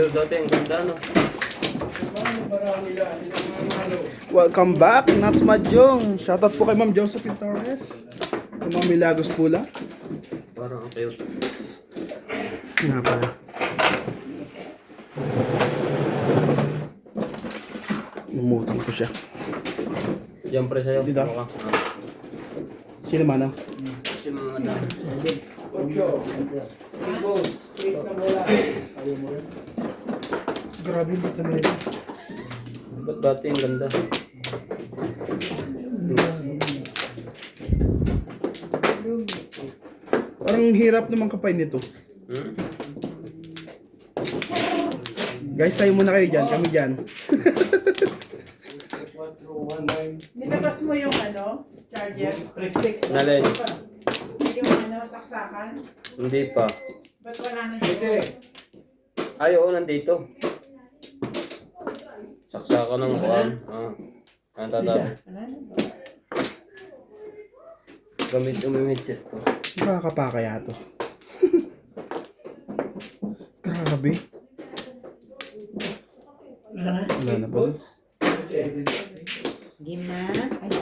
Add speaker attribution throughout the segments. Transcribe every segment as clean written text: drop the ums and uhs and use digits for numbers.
Speaker 1: Idol dati, ang ganda, no?
Speaker 2: Welcome back, Nats Madjong. Shoutout po kay Ma'am Josephine Torres. Kung Ma'am Milagros Pula.
Speaker 1: Parang ang cute.
Speaker 2: Nga pala. Umutang ko siya.
Speaker 1: Diyan pre sa'yo.
Speaker 2: Dito?
Speaker 1: Mukha.
Speaker 2: Sino man ah?
Speaker 1: Si mga dami.
Speaker 2: Grabe yung bata na ito.
Speaker 1: Ba't dati ang ganda?
Speaker 2: Parang hirap naman kapay nito.
Speaker 1: Hmm?
Speaker 2: Guys, tayo muna kayo dyan. Kami dyan.
Speaker 3: Nilabas mo yung charger?
Speaker 1: Nalin?
Speaker 3: Yung saksakan?
Speaker 1: Hindi pa.
Speaker 3: Ba't wala na dito?
Speaker 1: Ay, oo, nandito. Saksakan ng kuwan. Ang tatabi. Gamit yung headset ko.
Speaker 2: Makakapa kaya to. Grabe. Wala na ba?
Speaker 3: Game na. Ay,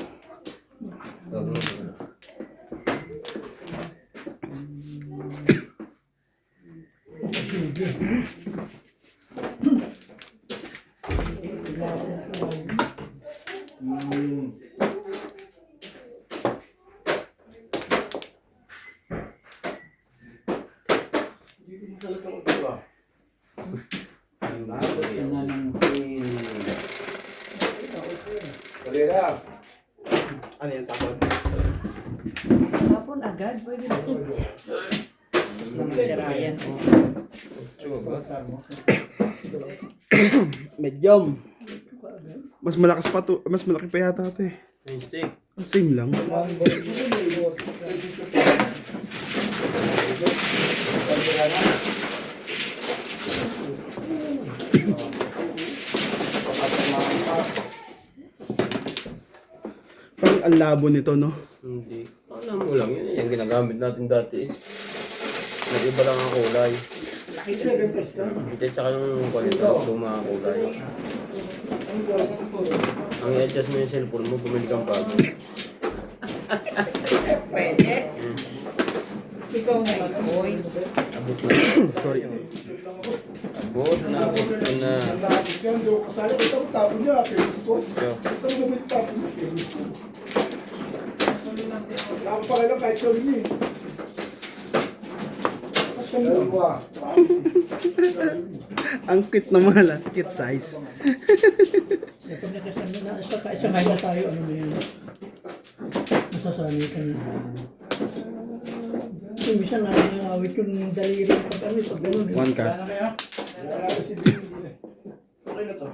Speaker 2: Ano yan, tapon?
Speaker 3: tapon agad. Pwede na. Tapos naman si Ryan.
Speaker 2: Medium. Mas malakas pa to. Mas malaki pa yata ito eh.
Speaker 1: Stick.
Speaker 2: Same lang. Parang ang labo nito, no?
Speaker 1: Hindi. Alam mo lang yun. Yung ginagamit natin dati. Nag-iba lang ang kulay. Hindi, tsaka yung kwalita ng mga kulay. Ang i-adjust mo yung cellphone mo, bumili kang bago.
Speaker 3: Pwede. Ikaw na boy.
Speaker 1: Abot na.
Speaker 2: Sorry.
Speaker 1: Abot na.
Speaker 4: Kasali ito ang tapon niya, pelos ko.
Speaker 1: Yo.
Speaker 4: Ito ang gamit tapon niya, pelos ko. Wala pa kayo kahit siya rin eh. Kasya mo ba?
Speaker 2: Ang cute naman lang. Cute size.
Speaker 5: Kapag nakasama na, isangay na tayo, ano na yan. Masasanay ka na. Kasi minsan nakakawit yung daliri pag ano, pag gano'n.
Speaker 2: One ka.
Speaker 4: Wala na si Bing, hindi na. Okay na to.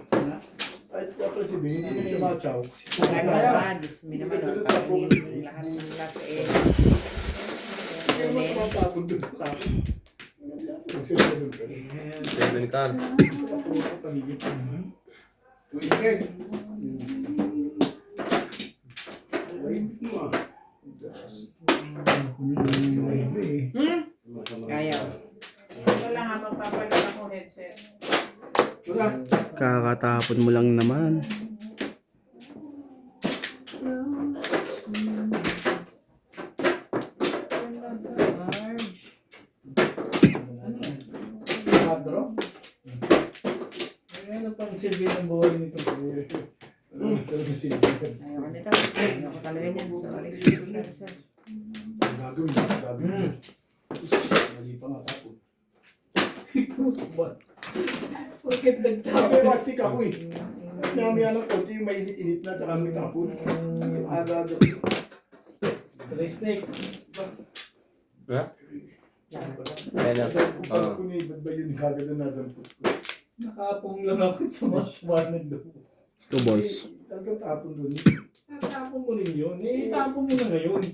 Speaker 4: Kahit ako si Bing, hindi na siya machaw.
Speaker 3: Ano ba? Dismi naman. Parang lahat ng lasa eh.
Speaker 4: Kaya naman tumatapon dun sa akin. Magsasabi ka.
Speaker 1: 7 car.
Speaker 4: Pagigit. Twisted. Wait mo ah.
Speaker 3: Kaya. Wala nga magpapalit ako headset.
Speaker 2: Kakatapon mo lang naman.
Speaker 5: Ano pang silbi ng buhay nito?
Speaker 3: Ayoko nito. Ayoko talaga niyan. Sorry. Sorry.
Speaker 4: Gagawin. Mali pa nga tapon.
Speaker 5: Bakit nagtapon?
Speaker 4: May plastic ako eh. Namaya ng konti yung mainit-init na tsaka may tapon. Aga-aga.
Speaker 5: Snake.
Speaker 1: Ha? Ayan na.
Speaker 4: Pag kunibad ba yun kagad na nadampot ko.
Speaker 5: Nakapong lang ako sa maswanan doon.
Speaker 2: 2 balls.
Speaker 4: Talagang tapon dun.
Speaker 5: Natapon mo rin yun. Eh, tapon mo na ngayon.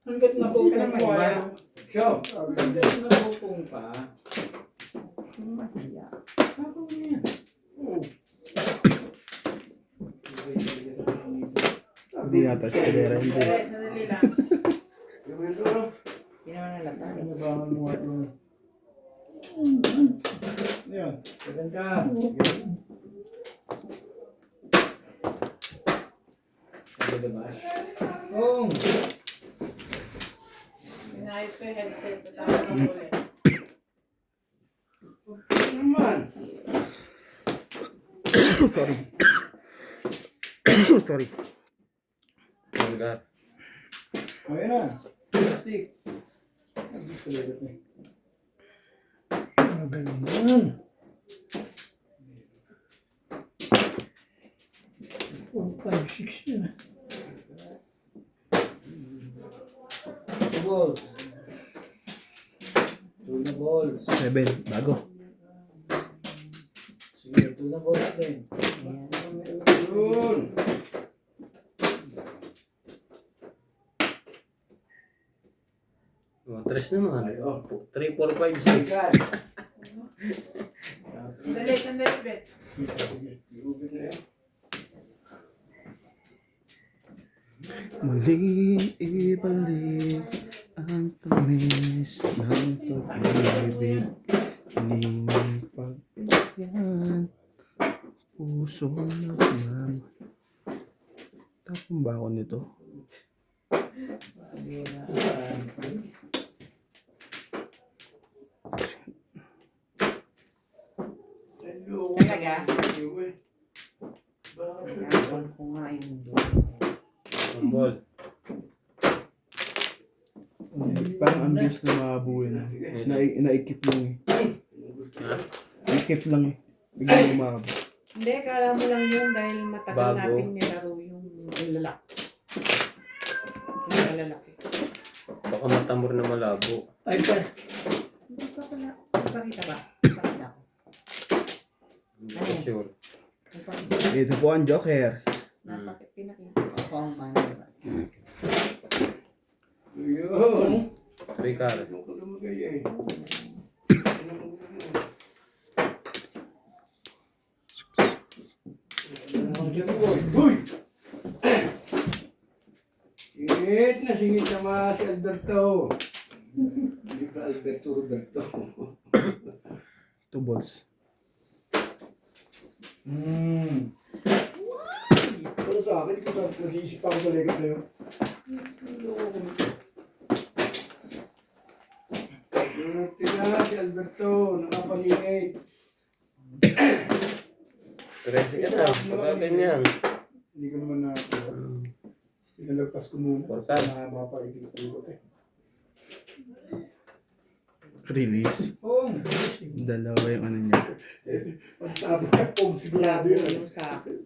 Speaker 5: Hanggat napupong
Speaker 3: naman
Speaker 5: pa.
Speaker 3: yan.
Speaker 5: Hanggat napupong pa.
Speaker 3: Mahiya.
Speaker 5: Tapon mo yan.
Speaker 4: Oo.
Speaker 2: Hindi yata si Kalera. Hindi.
Speaker 3: Sandali lang.
Speaker 4: Yung
Speaker 3: Hindi naman nalata.
Speaker 4: Inabangan mo nga yung... Yan. yun.
Speaker 5: Second ka. Sabi na ba? Kung.
Speaker 3: Pinahit ko yung headset. Tama na ulit.
Speaker 5: Naman.
Speaker 2: Sorry. Sorry.
Speaker 1: Hanggar.
Speaker 4: Ayun na. Plastic. Gusto ulit eh.
Speaker 5: Ano ganyan? Oh, 5, 6 yun. Two balls. Two na balls.
Speaker 2: 7. Bago.
Speaker 5: Sige, two na balls din. Yun.
Speaker 1: Oh, 3 naman.
Speaker 5: Ay, oh.
Speaker 1: 3, 4, 5, 6.
Speaker 5: Second.
Speaker 3: Sandali, Bet.
Speaker 5: Ubin na yan.
Speaker 2: Muling ibalik ang tamis ng pag-ibig. Ining pagyan, puso naman. Tapon ba ako nito?
Speaker 3: Talaga? Ewan ko nga yung doon.
Speaker 1: Ang ball.
Speaker 2: Parang ang bilis na mabuhay na. Naikip lang eh.
Speaker 1: Ha?
Speaker 2: Naikip lang eh. Biglang umabot.
Speaker 3: Hindi, kala mo lang yun dahil matagal
Speaker 1: Bago.
Speaker 3: natin nilaro yung lalaki. Yung lalaki.
Speaker 1: Baka matamor na malabo.
Speaker 5: Ay, pa.
Speaker 3: Hindi pa pala. Pakita ba? Pakita ko.
Speaker 1: Hindi ko sure.
Speaker 3: Pakita.
Speaker 2: Ito po ang Joker.
Speaker 3: Pinakita ko kung paano ba.
Speaker 5: Yun.
Speaker 1: 3 cards.
Speaker 5: Ano ko lumagay eh. Uy! Singit sama si Alberto.
Speaker 4: Hindi ka Alberto Roberto.
Speaker 2: 2 balls.
Speaker 4: Pero sa akin, kung nag-iisip ako sa legat na yun.
Speaker 5: Tina si Alberto, nakapangingay.
Speaker 1: 13 ka na. Baka ganyan.
Speaker 4: Hindi ko naman na pinalagpas ko muna.
Speaker 1: Portal.
Speaker 4: Mahaba pa ikot eh.
Speaker 2: Release.
Speaker 5: Kung.
Speaker 2: Dalawa yung ano niya.
Speaker 4: Pagtapos na pong sigurado
Speaker 3: Labo
Speaker 4: yun.
Speaker 3: yung sa akin.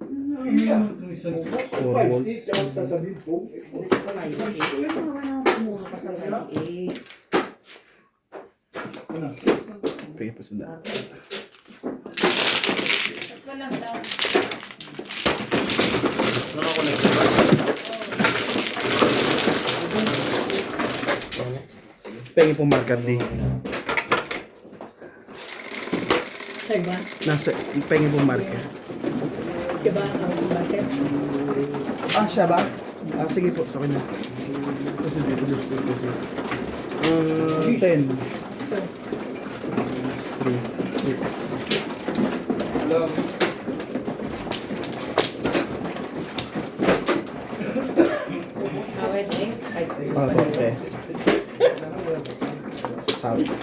Speaker 5: Itong isang
Speaker 2: 4
Speaker 4: Five
Speaker 2: balls.
Speaker 4: stick, kaya sasabihin pong.
Speaker 3: Hindi ko na yun. Uy, mga naman pumuno ka sa mali.
Speaker 4: Ano?
Speaker 2: Pagay pa sa daan.
Speaker 3: Walang daw.
Speaker 1: Nakakonect ba?
Speaker 2: Pengi po marker di.
Speaker 3: Diba?
Speaker 2: Nasa, pengi po marker.
Speaker 3: Diba ang market?
Speaker 2: Ah, siya ba? Ah, sige po, sa kanya. Kasi dito, this. 10. 3, 6.
Speaker 5: Hello.
Speaker 3: Awet eh.
Speaker 2: Ah, okay. Sabi.
Speaker 3: Hindi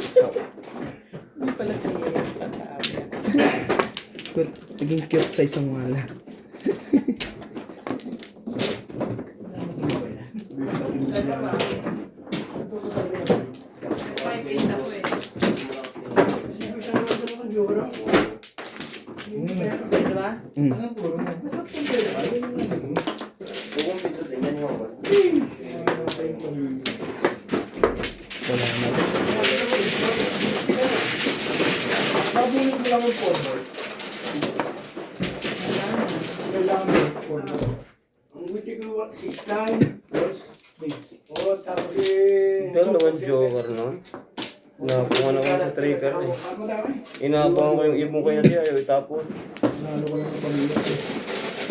Speaker 3: pala siya yung pagkaawet.
Speaker 2: Naging cute sa isang wala.
Speaker 3: Diba?
Speaker 5: Anong puro mo? Basta pundera.
Speaker 1: Kung pito din yan yung ball.
Speaker 2: Wala na.
Speaker 4: Nabulog mo lang yung forward. Kailangan mo yung forward.
Speaker 5: Ang guti ko, 6 time. O, tapos eh...
Speaker 1: Ito naman joker nun. Nakuha naman sa trigger eh.
Speaker 5: Ang madami.
Speaker 1: Inaabangan ko yung ibon ko yun di ayaw itapon.
Speaker 4: Nalo ko lang ng pamilya.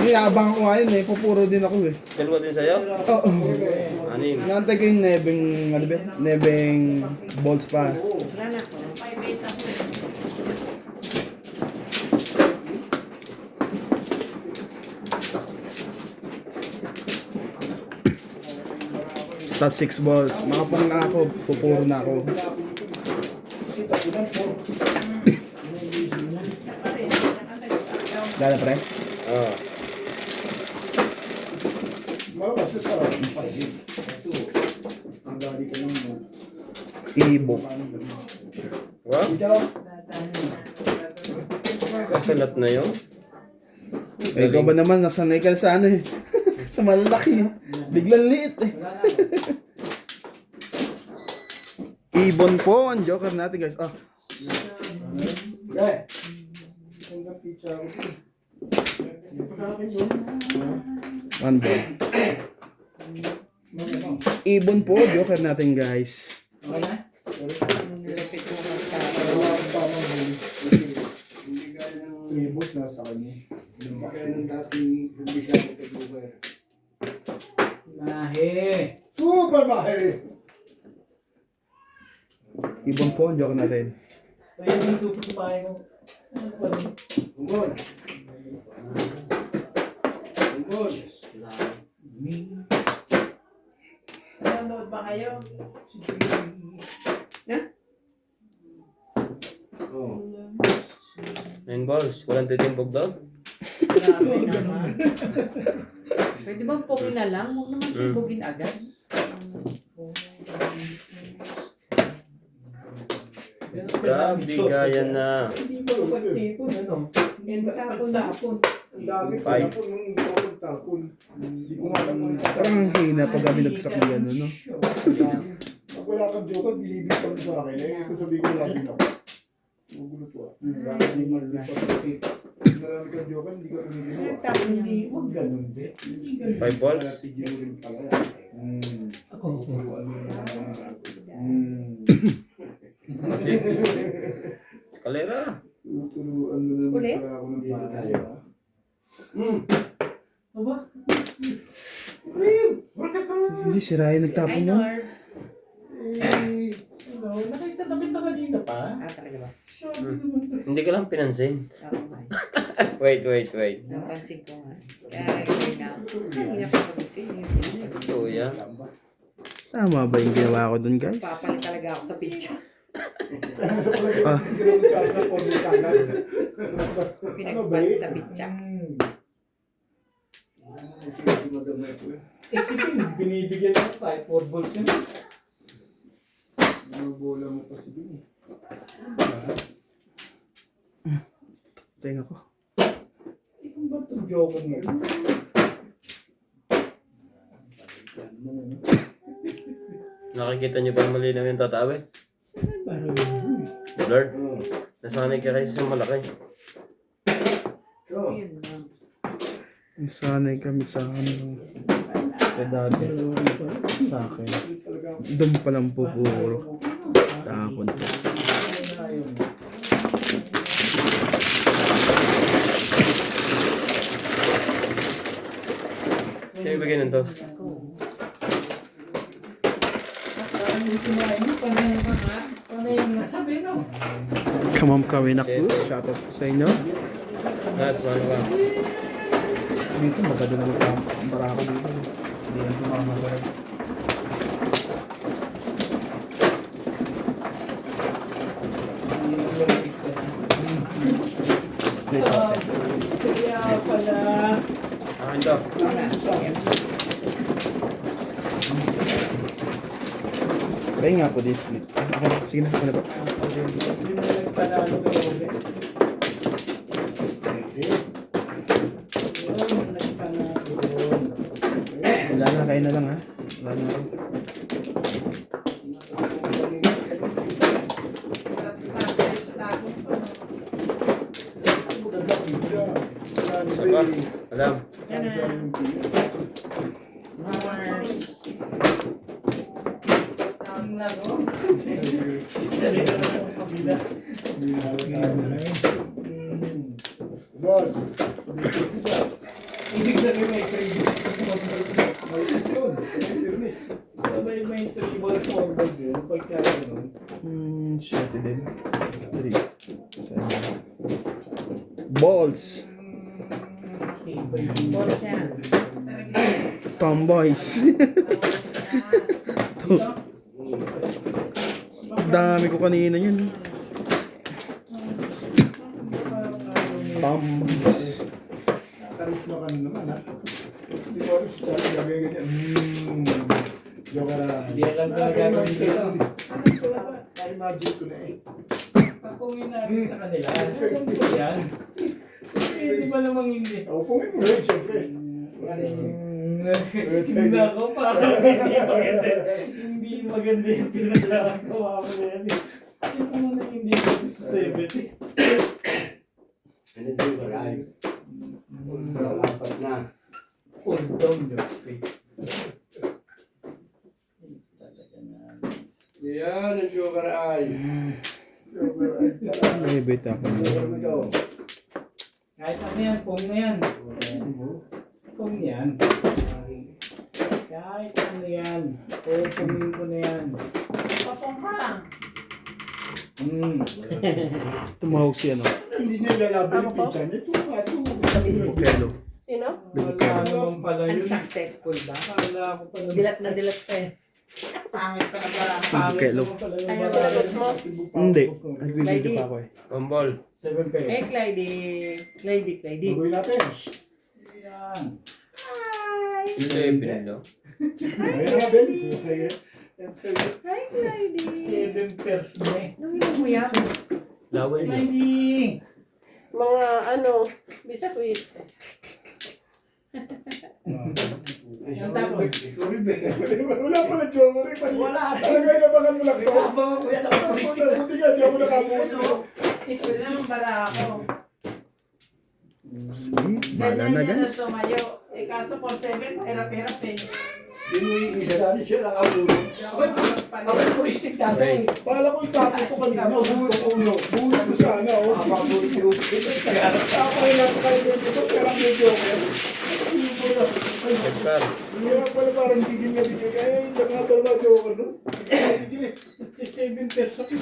Speaker 2: Iniabang ko nga yun eh. Pupuro din ako eh.
Speaker 1: Dalawa din sa'yo?
Speaker 2: Oo.
Speaker 1: Anim.
Speaker 2: Inaantay ko yung nebeng, ano ba? Nebeng balls pa.
Speaker 3: Wala na ako. 5-8 ako.
Speaker 2: Sa 6 balls. Makapang na ako. Pupuro na ako.
Speaker 4: Kasi tapunan po.
Speaker 2: Gala pre?
Speaker 1: Ah.
Speaker 4: Malakas ka sa ang gali ka lang mo.
Speaker 2: Ibo.
Speaker 1: Wow. Kasalat na yun.
Speaker 2: Eh, ikaw ba naman, nasanay ka sa ano eh. Sa malaki. Biglang liit eh. Ibon po ang joker natin guys. Ah,
Speaker 5: Eh,
Speaker 4: Ang pizza ko.
Speaker 2: one ball. Ibon po, joker natin guys.
Speaker 5: okay na?
Speaker 3: Lapit mo magkakaroon.
Speaker 5: Hindi gaya ng...
Speaker 4: Tribos nasa kanya.
Speaker 5: Kaya ng dating publisyado kay Google. Nahe!
Speaker 4: Super bahay!
Speaker 2: Ibon po ang joker natin.
Speaker 5: Kaya yung super bahay mo. Ano pa rin? Ungol! Ungol!
Speaker 3: Nanonood ba kayo?
Speaker 5: Oh.
Speaker 1: 9 balls. Walang titimbog daw.
Speaker 3: Grabe naman. Pwede bang pugin na lang? Huwag naman tibugin agad.
Speaker 1: Kabigayan na.
Speaker 5: Hindi pa pagtipon, ano?
Speaker 3: Tapon.
Speaker 4: Ang dami ko
Speaker 1: Five.
Speaker 4: tapon nung hindi ko magtapon. Hindi ko matapon.
Speaker 2: Parang ang hina pag kami nagsakiyan, no?
Speaker 4: Pag wala kang joker, bilibig ka sa akin. Eh, kung sabihin ko lagi na. Magulo to ah. Marami kang joker, hindi ka tumigil ah.
Speaker 5: Hindi, huwag ganun, be.
Speaker 1: 5 balls.
Speaker 4: Si Gino rin pala.
Speaker 5: Ako.
Speaker 1: Kalera.
Speaker 4: Tuturuan mo naman
Speaker 3: Ulit?
Speaker 4: pala ako ng
Speaker 5: Dito
Speaker 4: bata.
Speaker 5: tayo. Aba? Real! Bakit ka?
Speaker 2: Hindi, si Ryan nagtapon
Speaker 3: Ay,
Speaker 2: yun.
Speaker 3: Norb.
Speaker 4: Eh,
Speaker 5: Ano, nakita ka kanina pa?
Speaker 3: Ah, talaga ba?
Speaker 5: Sabi naman to.
Speaker 1: Hindi ko lang pinansin.
Speaker 3: Oo nga.
Speaker 1: Wait.
Speaker 3: Napansin ko nga. Kaya hindi na papagutin.
Speaker 1: Tuya.
Speaker 2: Tama ba yung ginawa ko dun guys?
Speaker 3: Papalit talaga ako sa picture.
Speaker 4: sa palagay ko, hindi rin mo charge na porno kanan.
Speaker 3: Pinagpalit sa picture.
Speaker 5: Si Madam Neto eh. Isipin, binibigyan ako kahit 4 balls yun.
Speaker 4: Ano bola mo pa si Bini?
Speaker 2: Tenga ko.
Speaker 5: Ano ba itong joke mo?
Speaker 1: Nakikita niyo ba malinaw yung tatabi?
Speaker 5: Parang
Speaker 1: Lord, nasanay ka kasi sa malaki.
Speaker 5: So,
Speaker 3: Yun lang.
Speaker 2: Sanay kami sa ano. Kaya dati sa akin. Doon pa lang pupuro. Tapon po.
Speaker 1: Sino bigyan ng toss?
Speaker 5: panay yung nasabi, no?
Speaker 2: Kamam kami na Cruz. Shoutout po sa inyo.
Speaker 1: That's one one.
Speaker 2: Dito maganda naman ang barako dito. Hindi yan tumamagarag.
Speaker 5: Kaya pala,
Speaker 1: Akin daw.
Speaker 2: Kaya nga po din split. Okay, sige na. Ako na po.
Speaker 5: hindi na nagpanalo kay Obe. Yun, nagpanalo.
Speaker 2: Wala na, kayo na lang ha. Wala na ako.
Speaker 4: Maganda pizza. Wala ni
Speaker 1: Isa pa.
Speaker 4: Bini.
Speaker 1: Alam.
Speaker 3: Yan na. Mars.
Speaker 5: Ang laro. Sige na ang kabila.
Speaker 4: Boss.
Speaker 5: Ibig sabihin may previous.
Speaker 4: Maliit yun. Fairness.
Speaker 5: Sabay may 3 balls, 4 balls yun. Pagka yun.
Speaker 2: Shit din. 3, 7. Balls.
Speaker 3: Balls yan.
Speaker 2: Tomboys. to. Dami ko kanina yun. Pambas.
Speaker 4: Karisma ka na naman, ha? Hindi ko alam siya, gagawin ganyan. Joker na.
Speaker 5: Hindi alam ko na gagawin dito.
Speaker 4: Imagine ko na eh.
Speaker 5: Papungin natin sa kanila. Yan. Hindi ba namang hindi?
Speaker 4: Ako pungin mo rin, siyempre.
Speaker 5: Nako, parang hindi maganda. Hindi maganda yung pinagkakawa mo na yan. Yung ano na hindi ko sa 70.
Speaker 6: Ano din ba ay? Apat na.
Speaker 5: Undong your face. Talaga na.
Speaker 6: Yan ang joker ay.
Speaker 2: May beta ako.
Speaker 6: Joker mo to.
Speaker 5: Kahit ano yan, pong na yan. Pong yan. Kahit ano yan. Pongin ko na yan.
Speaker 3: Papong ka.
Speaker 2: Tumawag si ano.
Speaker 4: Hindi niya ilalaban yung pizza niya. Ito nga, ito. Sabi niyo,
Speaker 2: Bukelo.
Speaker 3: Sino?
Speaker 5: Wala naman pala yun.
Speaker 3: Unsuccessful ba?
Speaker 5: Kala ko pala.
Speaker 3: Dilat na dilat pa eh. Pangit pa na ba?
Speaker 5: Pangit
Speaker 2: Bukelo.
Speaker 5: naman pala yung
Speaker 3: Ayaw
Speaker 5: barangay.
Speaker 3: lagot mo.
Speaker 2: Hindi. Nagbibideo pa ako eh.
Speaker 1: Pambol.
Speaker 5: 7 pesos.
Speaker 3: Clyde.
Speaker 4: Gagawin natin.
Speaker 5: Yan.
Speaker 3: Hi!
Speaker 1: Yung yung pinalo.
Speaker 4: Ayun nga, Ben.
Speaker 3: Hi, Clyde.
Speaker 5: 7 pesos na eh.
Speaker 3: Nung inom mo yan?
Speaker 1: Laway na.
Speaker 5: Hindi.
Speaker 3: Mga biskuit.
Speaker 5: Yan tapos.
Speaker 6: Sorry, Ben.
Speaker 4: Wala pala joker eh.
Speaker 6: Wala.
Speaker 4: Talaga inabangan mo lang to.
Speaker 6: Abang ako yan ako.
Speaker 4: Buti nga, di ako nakabuti.
Speaker 7: Pwede naman bara ako.
Speaker 2: Sige, bala na guys.
Speaker 7: Tumayo. Eh kaso 4-7, mahirap-hirap eh.
Speaker 6: Isa dati siya nakabulong. Ako puristik dati.
Speaker 4: Pala ko yung tapo ko kanina. Buhit ko ulo. Buhit ko sana.
Speaker 6: Abang bulong.
Speaker 4: Ako yung napakain dito. Kaya lang yung joker.
Speaker 1: Edgar.
Speaker 4: Hindi nga pala parang bigil nga bigil. Kaya yung nakatala joker, no? Bigil eh.
Speaker 5: 7 pesos.
Speaker 1: 12.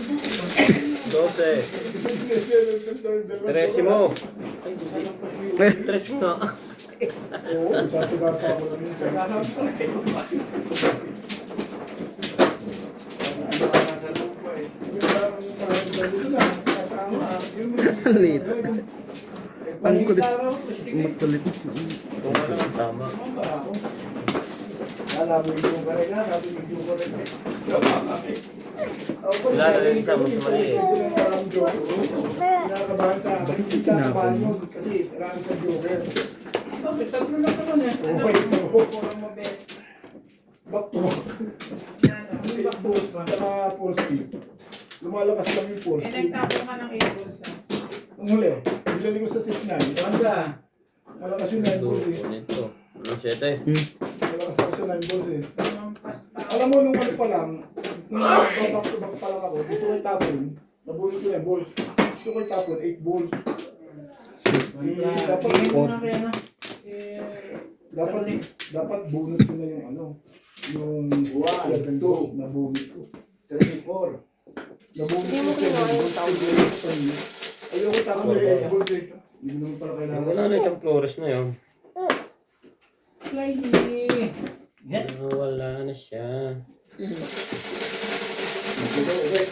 Speaker 1: 13 mo.
Speaker 2: Eh,
Speaker 1: 3 nga.
Speaker 4: Oo, sasagasa ako lang yun.
Speaker 2: Lit. Ang kulit. Magkulit.
Speaker 1: Kung ano ang tama.
Speaker 6: Alam mo yung joker na. Sabi yung joker na.
Speaker 1: Wala na rin isa, mas mali eh.
Speaker 4: Kinakabahan sa akin. Hindi kinakabahan yun. Kasi marami sa joker.
Speaker 5: Bakit? Tatlo lang naman eh.
Speaker 4: Okay, ito.
Speaker 7: Puro mo, Ben.
Speaker 4: Back to back.
Speaker 7: Ano?
Speaker 4: Saka full speed. Lumalakas lang yung full
Speaker 7: Eh,
Speaker 4: speed.
Speaker 7: nagtapo ka ng 8 balls ah.
Speaker 4: Ang huli, bilaling ko sa 6-9.
Speaker 5: Banda.
Speaker 4: Malakas yung 9 balls eh.
Speaker 1: Ito. Anong 7?
Speaker 4: Malakas ako sa 9 balls eh.
Speaker 7: Lampas pa.
Speaker 4: Alam mo, nung ano pa lang, nung back to back pa lang ako, dito ko itapon, nabulot ko 9 balls. Gusto ko itapon, 8 balls.
Speaker 5: Tingin mo na kaya na.
Speaker 4: Dapat bonus ko na yung ano, yung 7 balls na bonus ko.
Speaker 6: 34.
Speaker 4: Nabunot
Speaker 3: Hindi mo kinuha yung tawag.
Speaker 4: Ayoko tapos yung balls eh. Hindi naman pala kailangan.
Speaker 1: Wala na isang flores na yun.
Speaker 5: Clyde. Yan.
Speaker 1: Wala na siya.
Speaker 4: Okay.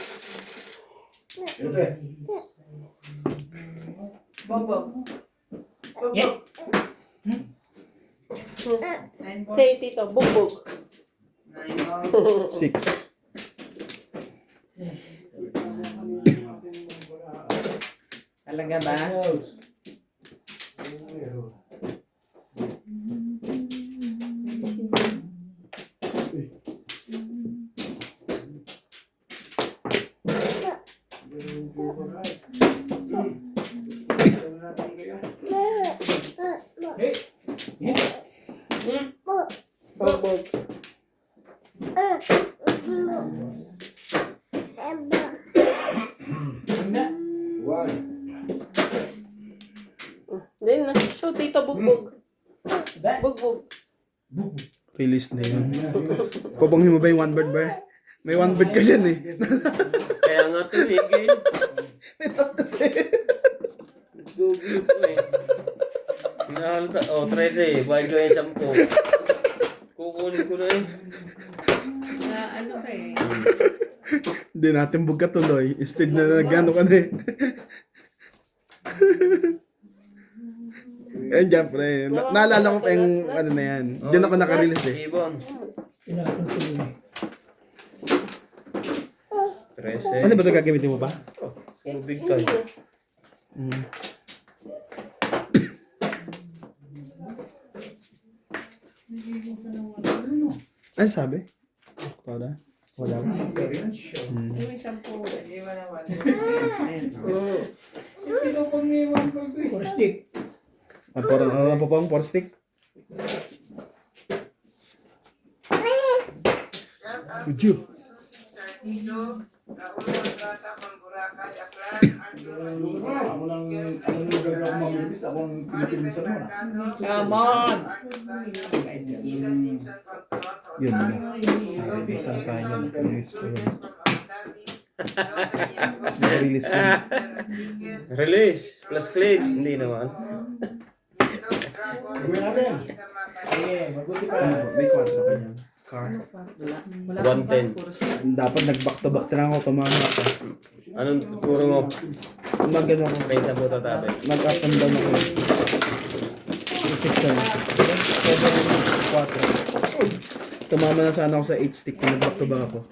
Speaker 4: Okay.
Speaker 7: Bogbog.
Speaker 5: Yeah.
Speaker 7: Bogbog. 9 balls.
Speaker 3: Say, Tito, bugbog.
Speaker 7: 9 balls.
Speaker 2: 6.
Speaker 3: Talaga ba?
Speaker 5: Hey. Yeah.
Speaker 3: Bugbog.
Speaker 5: Banda.
Speaker 6: 1.
Speaker 3: Hindi na. Show, Tito, bugbog.
Speaker 5: Ba?
Speaker 3: Bugbog.
Speaker 2: Release na yun. Kubanghin mo ba yung one bird ba? May one bird ka dyan eh.
Speaker 1: Kaya nga tumigil.
Speaker 2: May top kasi.
Speaker 1: Google ko eh. Pinahalata. Oh, 13. Bayad ko yung 10. Kukunin ko na eh.
Speaker 3: ano ka eh.
Speaker 2: Hindi natin bugka tuloy. Instead na nagano ka na eh. Ayun dyan, pre. Naalala ko pa yung ano na yan. Diyan ako nakarelease eh.
Speaker 1: Ibon.
Speaker 5: Inapon ko yun.
Speaker 1: 13.
Speaker 2: Ano ba ito gagamitin mo pa?
Speaker 1: Tubig tayo.
Speaker 2: Mm. Ano sabi? Wala. Wala ba? Mm.
Speaker 3: Yung shampoo.
Speaker 7: Iwan naman.
Speaker 5: Pinapag-iwan ko ito eh. Stick.
Speaker 2: At parang ano pa pang for stick? Uju.
Speaker 4: Ako lang nagagawa mamibis. Ako ang pinipilisan mo na.
Speaker 3: Come on!
Speaker 2: Yun na. Isang tayo yan. Release ko yun. Release yun.
Speaker 1: Release. Plus clean. Hindi naman.
Speaker 4: Gawin natin.
Speaker 5: Sige, mabuti pa.
Speaker 2: Ano ba? May 4 ka niyan. Car.
Speaker 3: Wala
Speaker 1: 110.
Speaker 2: Dapat nag-back to back na ako tumama ka.
Speaker 1: Anong puro mo?
Speaker 2: Mag-ano ako.
Speaker 1: May sa buta tabi.
Speaker 2: Mag-up and down ako. 6 ano. 7, 4. Tumama na sana ako sa 8 stick kung nag-back to back ako.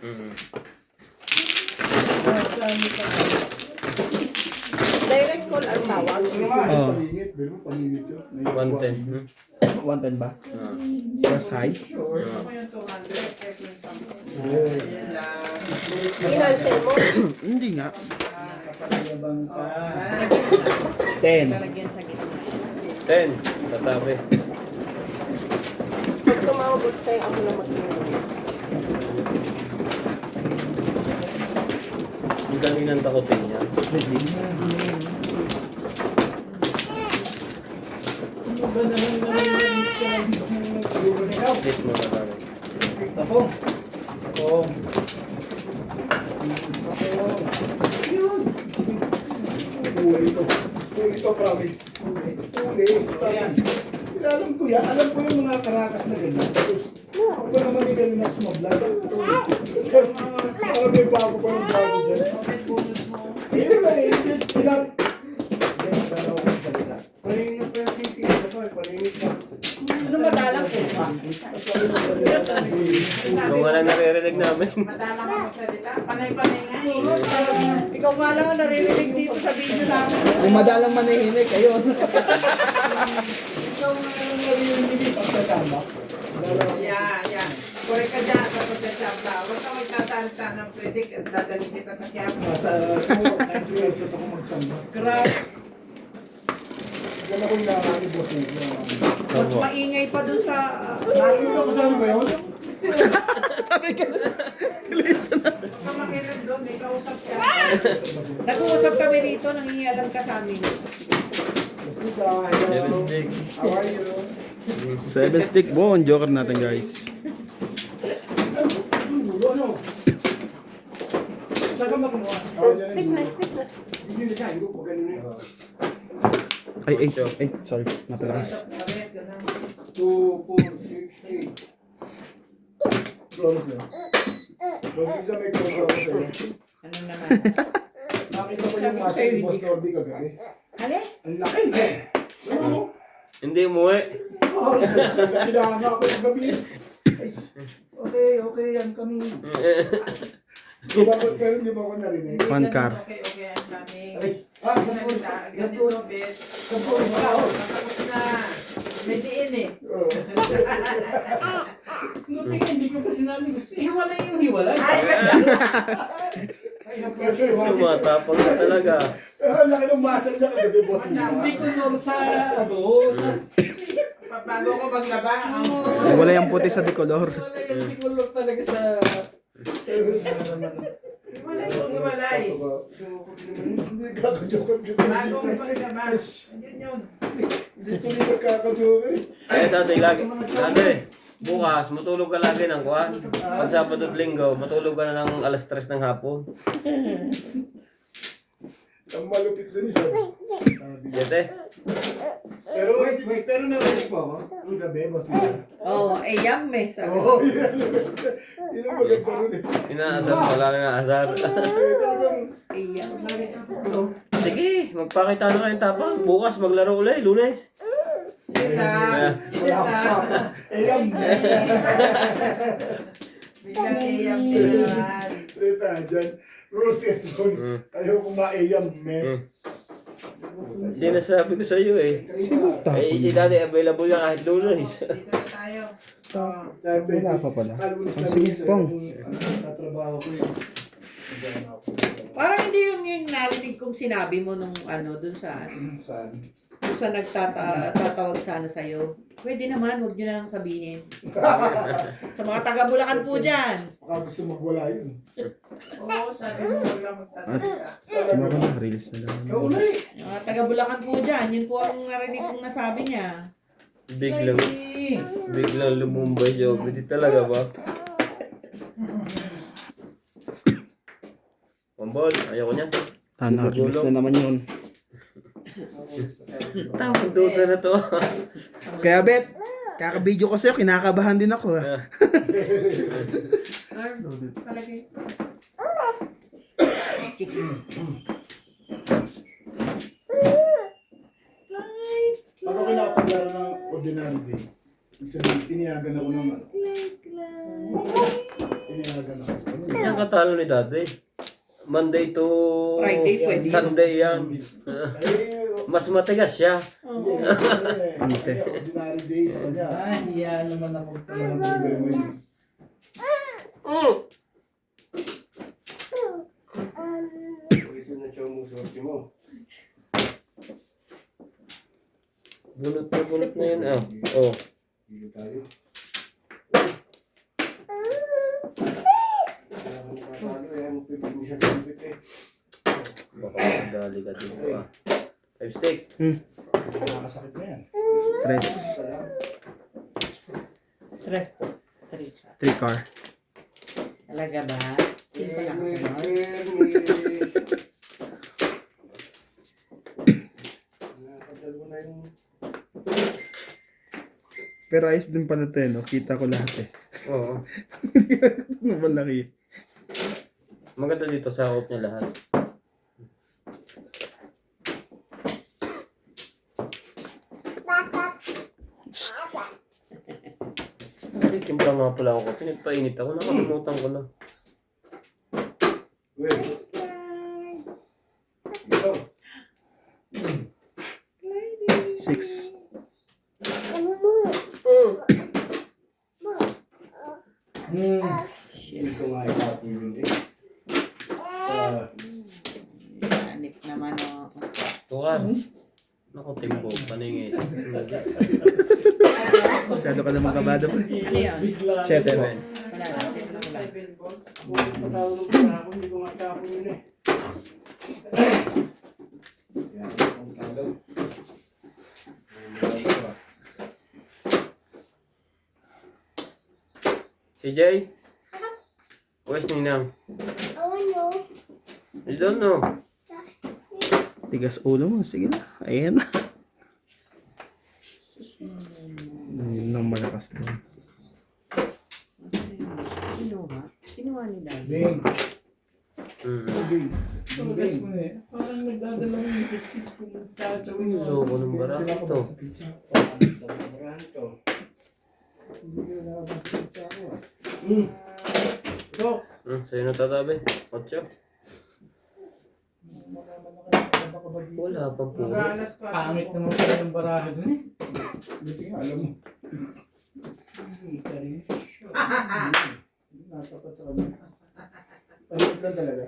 Speaker 7: Direct call ang tawag.
Speaker 2: Oo.
Speaker 4: Paningit. Pero paningit yun.
Speaker 1: 110.
Speaker 2: 110 ba? Plus high?
Speaker 7: Gusto ko yung 200 kaya yung 10.
Speaker 4: Yeah.
Speaker 7: Ayan lang.
Speaker 8: Financel mo.
Speaker 2: Hindi nga.
Speaker 5: Kapag-yabang ka.
Speaker 2: 10.
Speaker 3: Lalagyan sa gitna.
Speaker 1: 10. Sa tabi.
Speaker 8: Pag tumawag sa'yo, ako na mag-iwan.
Speaker 1: Ang galing ng takotin niya.
Speaker 5: Ano ba naman narinig ka?
Speaker 1: Split mo na tabi.
Speaker 5: Tapong. Tapong.
Speaker 4: Huli to. Huli to, promise. Huli. Promise. Alam ko yan. Alam ko yung mga karakas na ganyan. Tapos, ako ba naman yung ganyan na sumablog? Parang may bago pa ng bago dyan.
Speaker 7: Comment bonus mo.
Speaker 4: Ayun na eh. Just sila. Yan, pero ako sa salita.
Speaker 6: Palinit pa yung titi. Ito, palinit na.
Speaker 3: Gusto madalang po.
Speaker 1: Kung wala naririnig namin.
Speaker 7: Madalang ako magsalita. Panay-panay nga eh.
Speaker 3: Ikaw nga lang ang naririnig dito sa video namin.
Speaker 2: Kung madalang manahinig, ayun.
Speaker 4: Ikaw nga ang narinig yung pagkakama.
Speaker 7: Yan, yan. Correct ka dyan sa pagkasama. Huwag ka magsasalita ng predict at dadaling kita sa Quiapo.
Speaker 4: Nasa 9 years at ako magsamba.
Speaker 3: Grabe.
Speaker 4: Yan ako yung nakakani boss eh.
Speaker 3: Mas maingay pa dun sa...
Speaker 4: Ano ka kasama ba yun?
Speaker 2: Sabi ka.
Speaker 7: Huwag ka makinig doon. May kausap siya.
Speaker 3: Nag-uusap kami dito, nangingialam ka sa amin.
Speaker 4: Mas isa. Hello.
Speaker 1: Stick.
Speaker 4: How are you?
Speaker 2: 7 stick bone. Joker natin guys.
Speaker 5: Ano? Saan ka makuha?
Speaker 4: Oh, yan.
Speaker 8: Stick na, stick na.
Speaker 6: Hindi na siya. Hindi ko ganun eh.
Speaker 2: Ay, sorry. Napalakas.
Speaker 7: Parehas ka na.
Speaker 6: 2, 4, 6, 8.
Speaker 4: Promise na. Boss Giza, may kuha ako sa'yo.
Speaker 3: Ano naman?
Speaker 4: Nakita ko yung masa ni Boss Norby kagabi.
Speaker 3: Hali?
Speaker 4: Ang laki eh. Oo.
Speaker 1: Hindi umuwi.
Speaker 4: Oh, kailangan ako ng gabi. Ay, okay, yan kami. Pero hindi ba ako narinig?
Speaker 2: One car.
Speaker 7: Okay, ang daming.
Speaker 4: Ay,
Speaker 7: Ganito, bet. Tapos na. May diin eh.
Speaker 4: oo.
Speaker 5: Buti nga, hindi ko pa sinabi. Gusto hiwalay yung hiwalay.
Speaker 1: Tumatapang na talaga.
Speaker 4: Ang laki ng muscle niya kagabi, Boss Giza.
Speaker 5: Hindi ko nung sa, sa...
Speaker 7: Bago ko maglaba.
Speaker 2: Wala yung puti sa decolor.
Speaker 5: Hiwalay yan, hindi ko lang talaga sa...
Speaker 7: Hiwalay yung hiwalay.
Speaker 4: Hindi kakajoker.
Speaker 7: Bago ko maglaba. Yan yun.
Speaker 4: Hindi tuloy nagkakajoker.
Speaker 1: Eh, dati lagi. Dati. Bukas, matulog ka lagi ng kuhan. Pag Sabado at Linggo, matulog ka na ng alas 3 ng hapon.
Speaker 4: Ang malupit dun sabi.
Speaker 1: Siyete.
Speaker 4: Pero narinig po ako. Ang gabi, boss nila.
Speaker 3: Oo, yum eh. Sabi.
Speaker 4: Oo, yan. Yun ang maganda rin eh.
Speaker 1: Inaasar, wala na nga asar.
Speaker 4: Talagang,
Speaker 3: Yum.
Speaker 1: Sige, magpakita na kayong tapang. Bukas maglaro ulit, Lunes.
Speaker 7: Sila.
Speaker 4: wala ka pa. Ayan.
Speaker 7: Bilang iyang pinahan.
Speaker 4: Tita, dyan. Rules yes doon. Ayaw kong ma-ayam, men.
Speaker 1: Sinasabi ko sa iyo eh. Eh, si daddy available yan kahit Lunes.
Speaker 7: Dito na tayo.
Speaker 2: Wala pa pala.
Speaker 4: Kalunis na
Speaker 2: Sige,
Speaker 4: rin
Speaker 2: Pong.
Speaker 4: tatrabaho ko yun.
Speaker 3: Parang hindi yun yung narinig kong sinabi mo nung dun sa
Speaker 4: Saan?
Speaker 3: nagtatawag sana sa'yo. Pwede naman, huwag nyo na lang sabihin. Sa mga taga-Bulacan po dyan.
Speaker 4: Baka gusto magwala yun.
Speaker 7: Oo, sabi mo wag lang magsasalita.
Speaker 2: Ano ka na? Release na lang.
Speaker 6: Ikaw ulit.
Speaker 3: Yung mga taga-Bulacan po dyan, yun po ang narinig kong nasabi niya.
Speaker 1: Biglang lumumbay siya. Pwede talaga ba? Pambol, ayoko niya.
Speaker 2: Release na naman yun.
Speaker 1: Tamang duda na to.
Speaker 2: Kaya Bet, kaka-video ko sa'yo, kinakabahan din ako.
Speaker 3: Palagay.
Speaker 4: Pag ako nakapaglaro ng ordinary day, ibig sabihin, piniyagan ako naman. Piniyagan ako.
Speaker 1: Yan katalo ni daddy. Monday to
Speaker 3: Friday, pwede.
Speaker 1: Sunday yan. Mas matigas siya.
Speaker 2: Ante.
Speaker 4: Ordinary day sa kanya.
Speaker 5: Hiya naman ako.
Speaker 4: Walang problema yun.
Speaker 6: Ito na siya mo sorti mo.
Speaker 1: Bunot na yun. Oh.
Speaker 6: Dito tayo. Kaya kung patalo, yan, pwede mo siya sampit eh.
Speaker 1: Baka magdali ka dito ah. 5 stick.
Speaker 4: Nakakasakit na yan.
Speaker 2: Tres.
Speaker 3: Rest po. Teresa.
Speaker 2: 3 car.
Speaker 3: Talaga ba? Simple lang sunod.
Speaker 6: Nakadalo na yung
Speaker 2: Pero ayos din pala ito, no? Kita ko lahat eh.
Speaker 1: Oo.
Speaker 2: Ano ba laki?
Speaker 1: Maganda dito, sakop niya lahat. Timpla nga pala ako. Pinagpainit ako. Nakalimutan ko na.
Speaker 6: wait. Ito.
Speaker 2: 6.
Speaker 6: Dito nga ipapulong eh.
Speaker 3: Anik naman o.
Speaker 1: Tukan. Naku, timbo. Paningin.
Speaker 2: Masyado ka naman kabado pre.
Speaker 3: Ano yan?
Speaker 5: Bigla.
Speaker 2: 7.
Speaker 3: Wala natin. Wala.
Speaker 6: Kung patalo ng panahon, hindi ko nga tapon yun eh. Yan, ang talo.
Speaker 1: Si Jay? Where's Ninang? You don't know.
Speaker 2: Tigas ulo mo. Sige na. Ayan na. Yun lang malakas doon.
Speaker 3: Kinuha? Kinuha ni Daddy.
Speaker 4: Bing. Bing.
Speaker 5: Tugas mo na eh. Parang nagdadala mo yung 60 kung tatawin mo.
Speaker 1: Loko ng barang
Speaker 4: Kailangan ko
Speaker 1: ito.
Speaker 4: ba sa pizza? Hindi ko nakabasa sa pizza ko ah.
Speaker 6: Ito.
Speaker 1: Sa'yo na tatabi. 8. Wala pang puro.
Speaker 7: Mag-aalas pa.
Speaker 5: Pangit naman pala ng barahe dun eh.
Speaker 4: Buti nga, alam mo.
Speaker 5: Hindi ka rin.
Speaker 4: Natapat sa kanya. Palit lang talaga.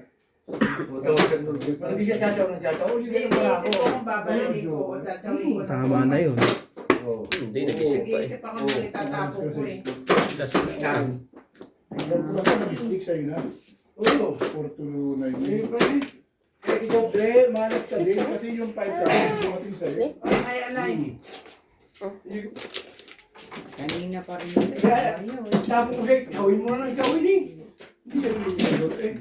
Speaker 6: Pag di siya chachaw ng chachaw, hindi
Speaker 7: Hindi,
Speaker 6: ka naman
Speaker 7: iniisip
Speaker 6: ako.
Speaker 7: ko kung babalikin ko o tatawin ko.
Speaker 2: Tama na yun.
Speaker 6: Oo.
Speaker 1: Hindi, nag-isip pa eh.
Speaker 7: Nag-iisip ako nung itatapo ko eh.
Speaker 1: Plus,
Speaker 4: Basta mag-stick sa'yo na.
Speaker 6: Oo.
Speaker 4: 4 to 9.
Speaker 6: Hindi pa rin. Eh, ikaw.
Speaker 4: Hindi, malas ka din. Kasi yung 5 ka, dumating sa'yo.
Speaker 7: Ay, alay.
Speaker 3: Kanina pa rin yun.
Speaker 6: Kaya, tapos ko siya, gawin mo na ng gawin eh. Hindi na rin yung eh.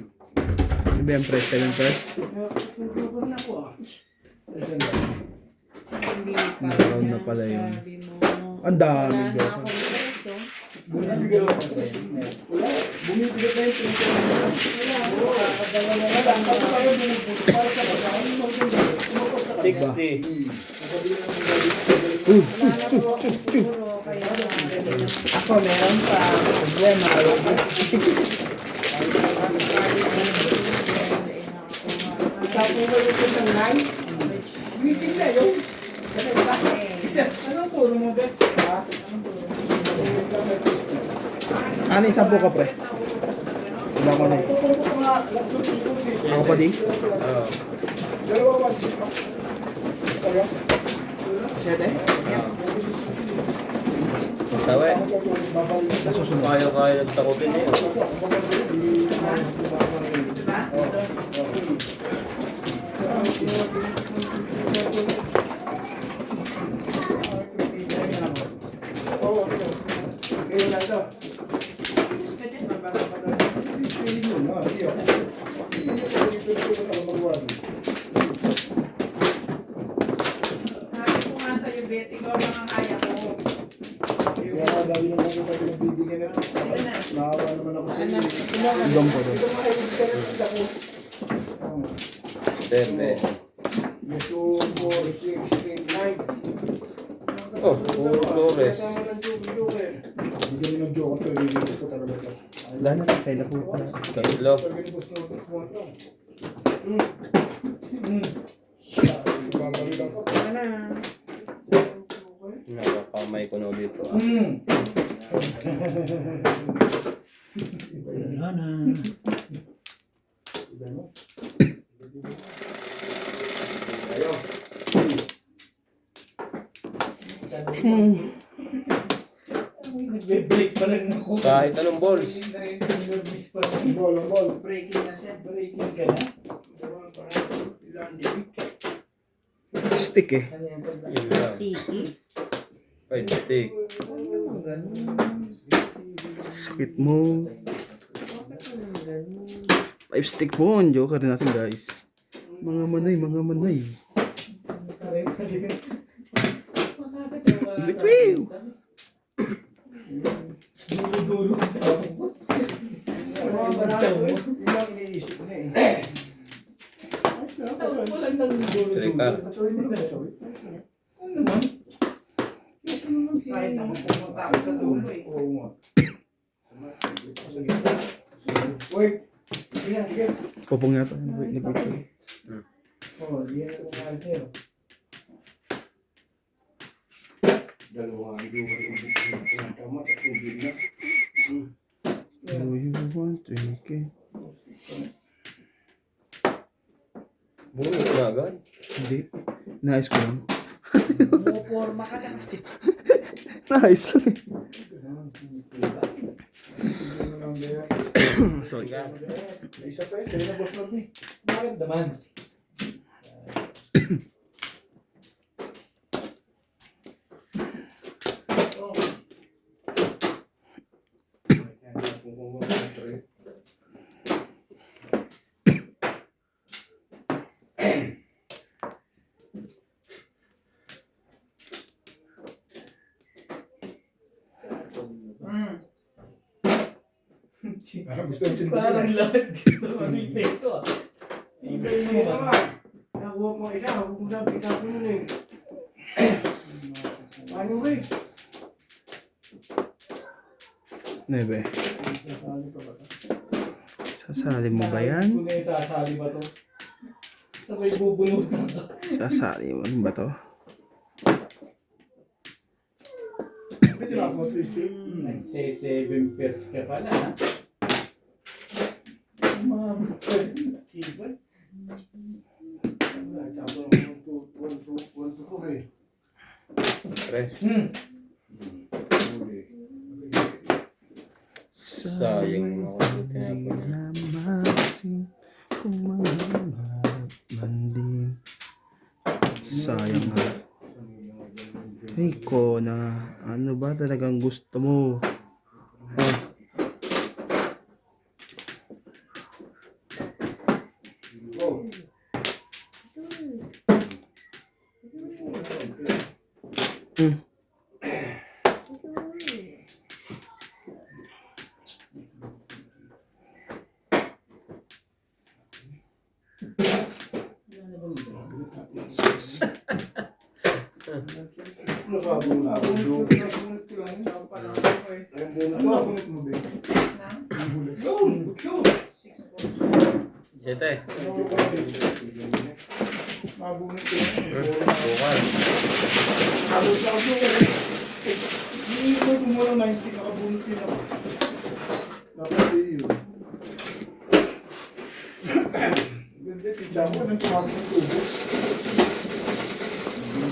Speaker 2: ba yung press? 7 press?
Speaker 6: Nagkakapag na ako ah.
Speaker 3: Hindi pa.
Speaker 2: Nakaroon na pala yun.
Speaker 3: Sabi mo.
Speaker 2: Ang dami,
Speaker 3: Wala na
Speaker 2: Joker.
Speaker 3: akong preso.
Speaker 4: Bumibigat na yung kakadala na lang. Tapos tayo bumubuto para sa bata. Ano yung maganda? Tumapag sa
Speaker 1: 60.
Speaker 3: Wala na po akong siguro. Kaya
Speaker 8: Ako, meron pa. Problema.
Speaker 6: Tapos mo yung isang line. Meeting na yun. Anong puro mo, Beth?
Speaker 2: Ano yung 10 ka, pre? Wala ko na eh. Ako pa din?
Speaker 1: Oo.
Speaker 4: Dalawa ba? Kaya?
Speaker 2: 7?
Speaker 1: Tawe.
Speaker 2: Nasusunod.
Speaker 1: Kaya nagtakutin eh.
Speaker 4: Oo, ano? Kaya na ito.
Speaker 7: Gusto niya, mabagal-bagal.
Speaker 4: Hindi yun, ha? Hindi ako. Hindi ako dito na magawa.
Speaker 7: Sabi ko nga sa'yo, Beth, ikaw lang ang kaya ko.
Speaker 4: Kaya nga, dami ng mga tayo ng bibigyan na.
Speaker 7: Sige na.
Speaker 4: Naawa naman ako sa iyo.
Speaker 2: Idom ko doon.
Speaker 4: Ito makinig ka na sa ako.
Speaker 1: 7.
Speaker 4: Yes, 2, 4, 6, 8, 9.
Speaker 1: Oh, puro Flores.
Speaker 4: Bigyan mo ng joke ito, bibigyan ko talaga ito.
Speaker 2: Wala na, kailan po pala.
Speaker 1: Tatlo.
Speaker 4: Pag ganun gusto mo ito, babalik ako.
Speaker 3: Wala.
Speaker 1: Nakakamay ko na ulit ito.
Speaker 6: Wala na.
Speaker 4: Ayaw.
Speaker 6: Nagbe-break pa lang ako.
Speaker 1: Kahit anong balls.
Speaker 6: Nervous pa lang.
Speaker 4: Ang ball, ang ball.
Speaker 7: Breaking na siya.
Speaker 6: Breaking ka na.
Speaker 2: Stick eh.
Speaker 6: Ano yan?
Speaker 1: Yun lang.
Speaker 3: Tiki.
Speaker 1: 5 stick.
Speaker 3: Ano naman ganun?
Speaker 2: Sakit mo. 5 stick po ang Joker natin guys. Mga manay, mga manay. Bitwiw!
Speaker 6: Dulo-dulo.
Speaker 4: Ilang iniisip niya eh.
Speaker 6: Walang nang dulo-dulo.
Speaker 1: Trikar.
Speaker 4: Sorry mo naman, sorry.
Speaker 6: Ano naman? Yes, ano naman si...
Speaker 7: Kahit ako pumunta ako sa dulo eh.
Speaker 4: Oo nga. Wait. Sige, sige.
Speaker 2: Popong yata. Nag-wait.
Speaker 6: Oh, di yan ako nga sa'yo.
Speaker 4: Dalawa ang yung tama sa tubig na.
Speaker 2: Do you want to take it?
Speaker 1: Bumit na agad.
Speaker 2: Hindi. Nice ko lang.
Speaker 3: Pumuporma ka na kasi.
Speaker 2: Nice lang eh. Sorry.
Speaker 4: Isa pa eh, sa'yo na boss Mark eh.
Speaker 6: Bakit naman?
Speaker 4: Gusto yung sinipin.
Speaker 6: Parang lahat gusto ko dito ito ah. Ibay mo naman.
Speaker 5: Nakuha ko isa, huwag mo sabi ka po nun eh. Paano ba eh?
Speaker 2: Nebe. Sasali mo ba yan?
Speaker 6: Kung na yung sasali ba to? Sabay bubunutan ka.
Speaker 2: Sasali mo ba to?
Speaker 4: Kasi lang mo twisty.
Speaker 6: Nagse-7 pairs ka pala ha? Umabot ka rin. Diba?
Speaker 5: Tapos 1, 2, 4.
Speaker 1: 3. Sayang ako.
Speaker 2: Hindi na masin kung mangarap man din. Sayang nga. Hey ko na ano ba talagang gusto mo? Oh.
Speaker 1: Siyete.
Speaker 4: Mabunot ko lang.
Speaker 1: Bukal.
Speaker 4: Abot lang ako. Hindi ko tumulong na yung stick. Nakabunot din ako. Dapat yun. Ganda, tita mo. Nang tumabot ng tubo.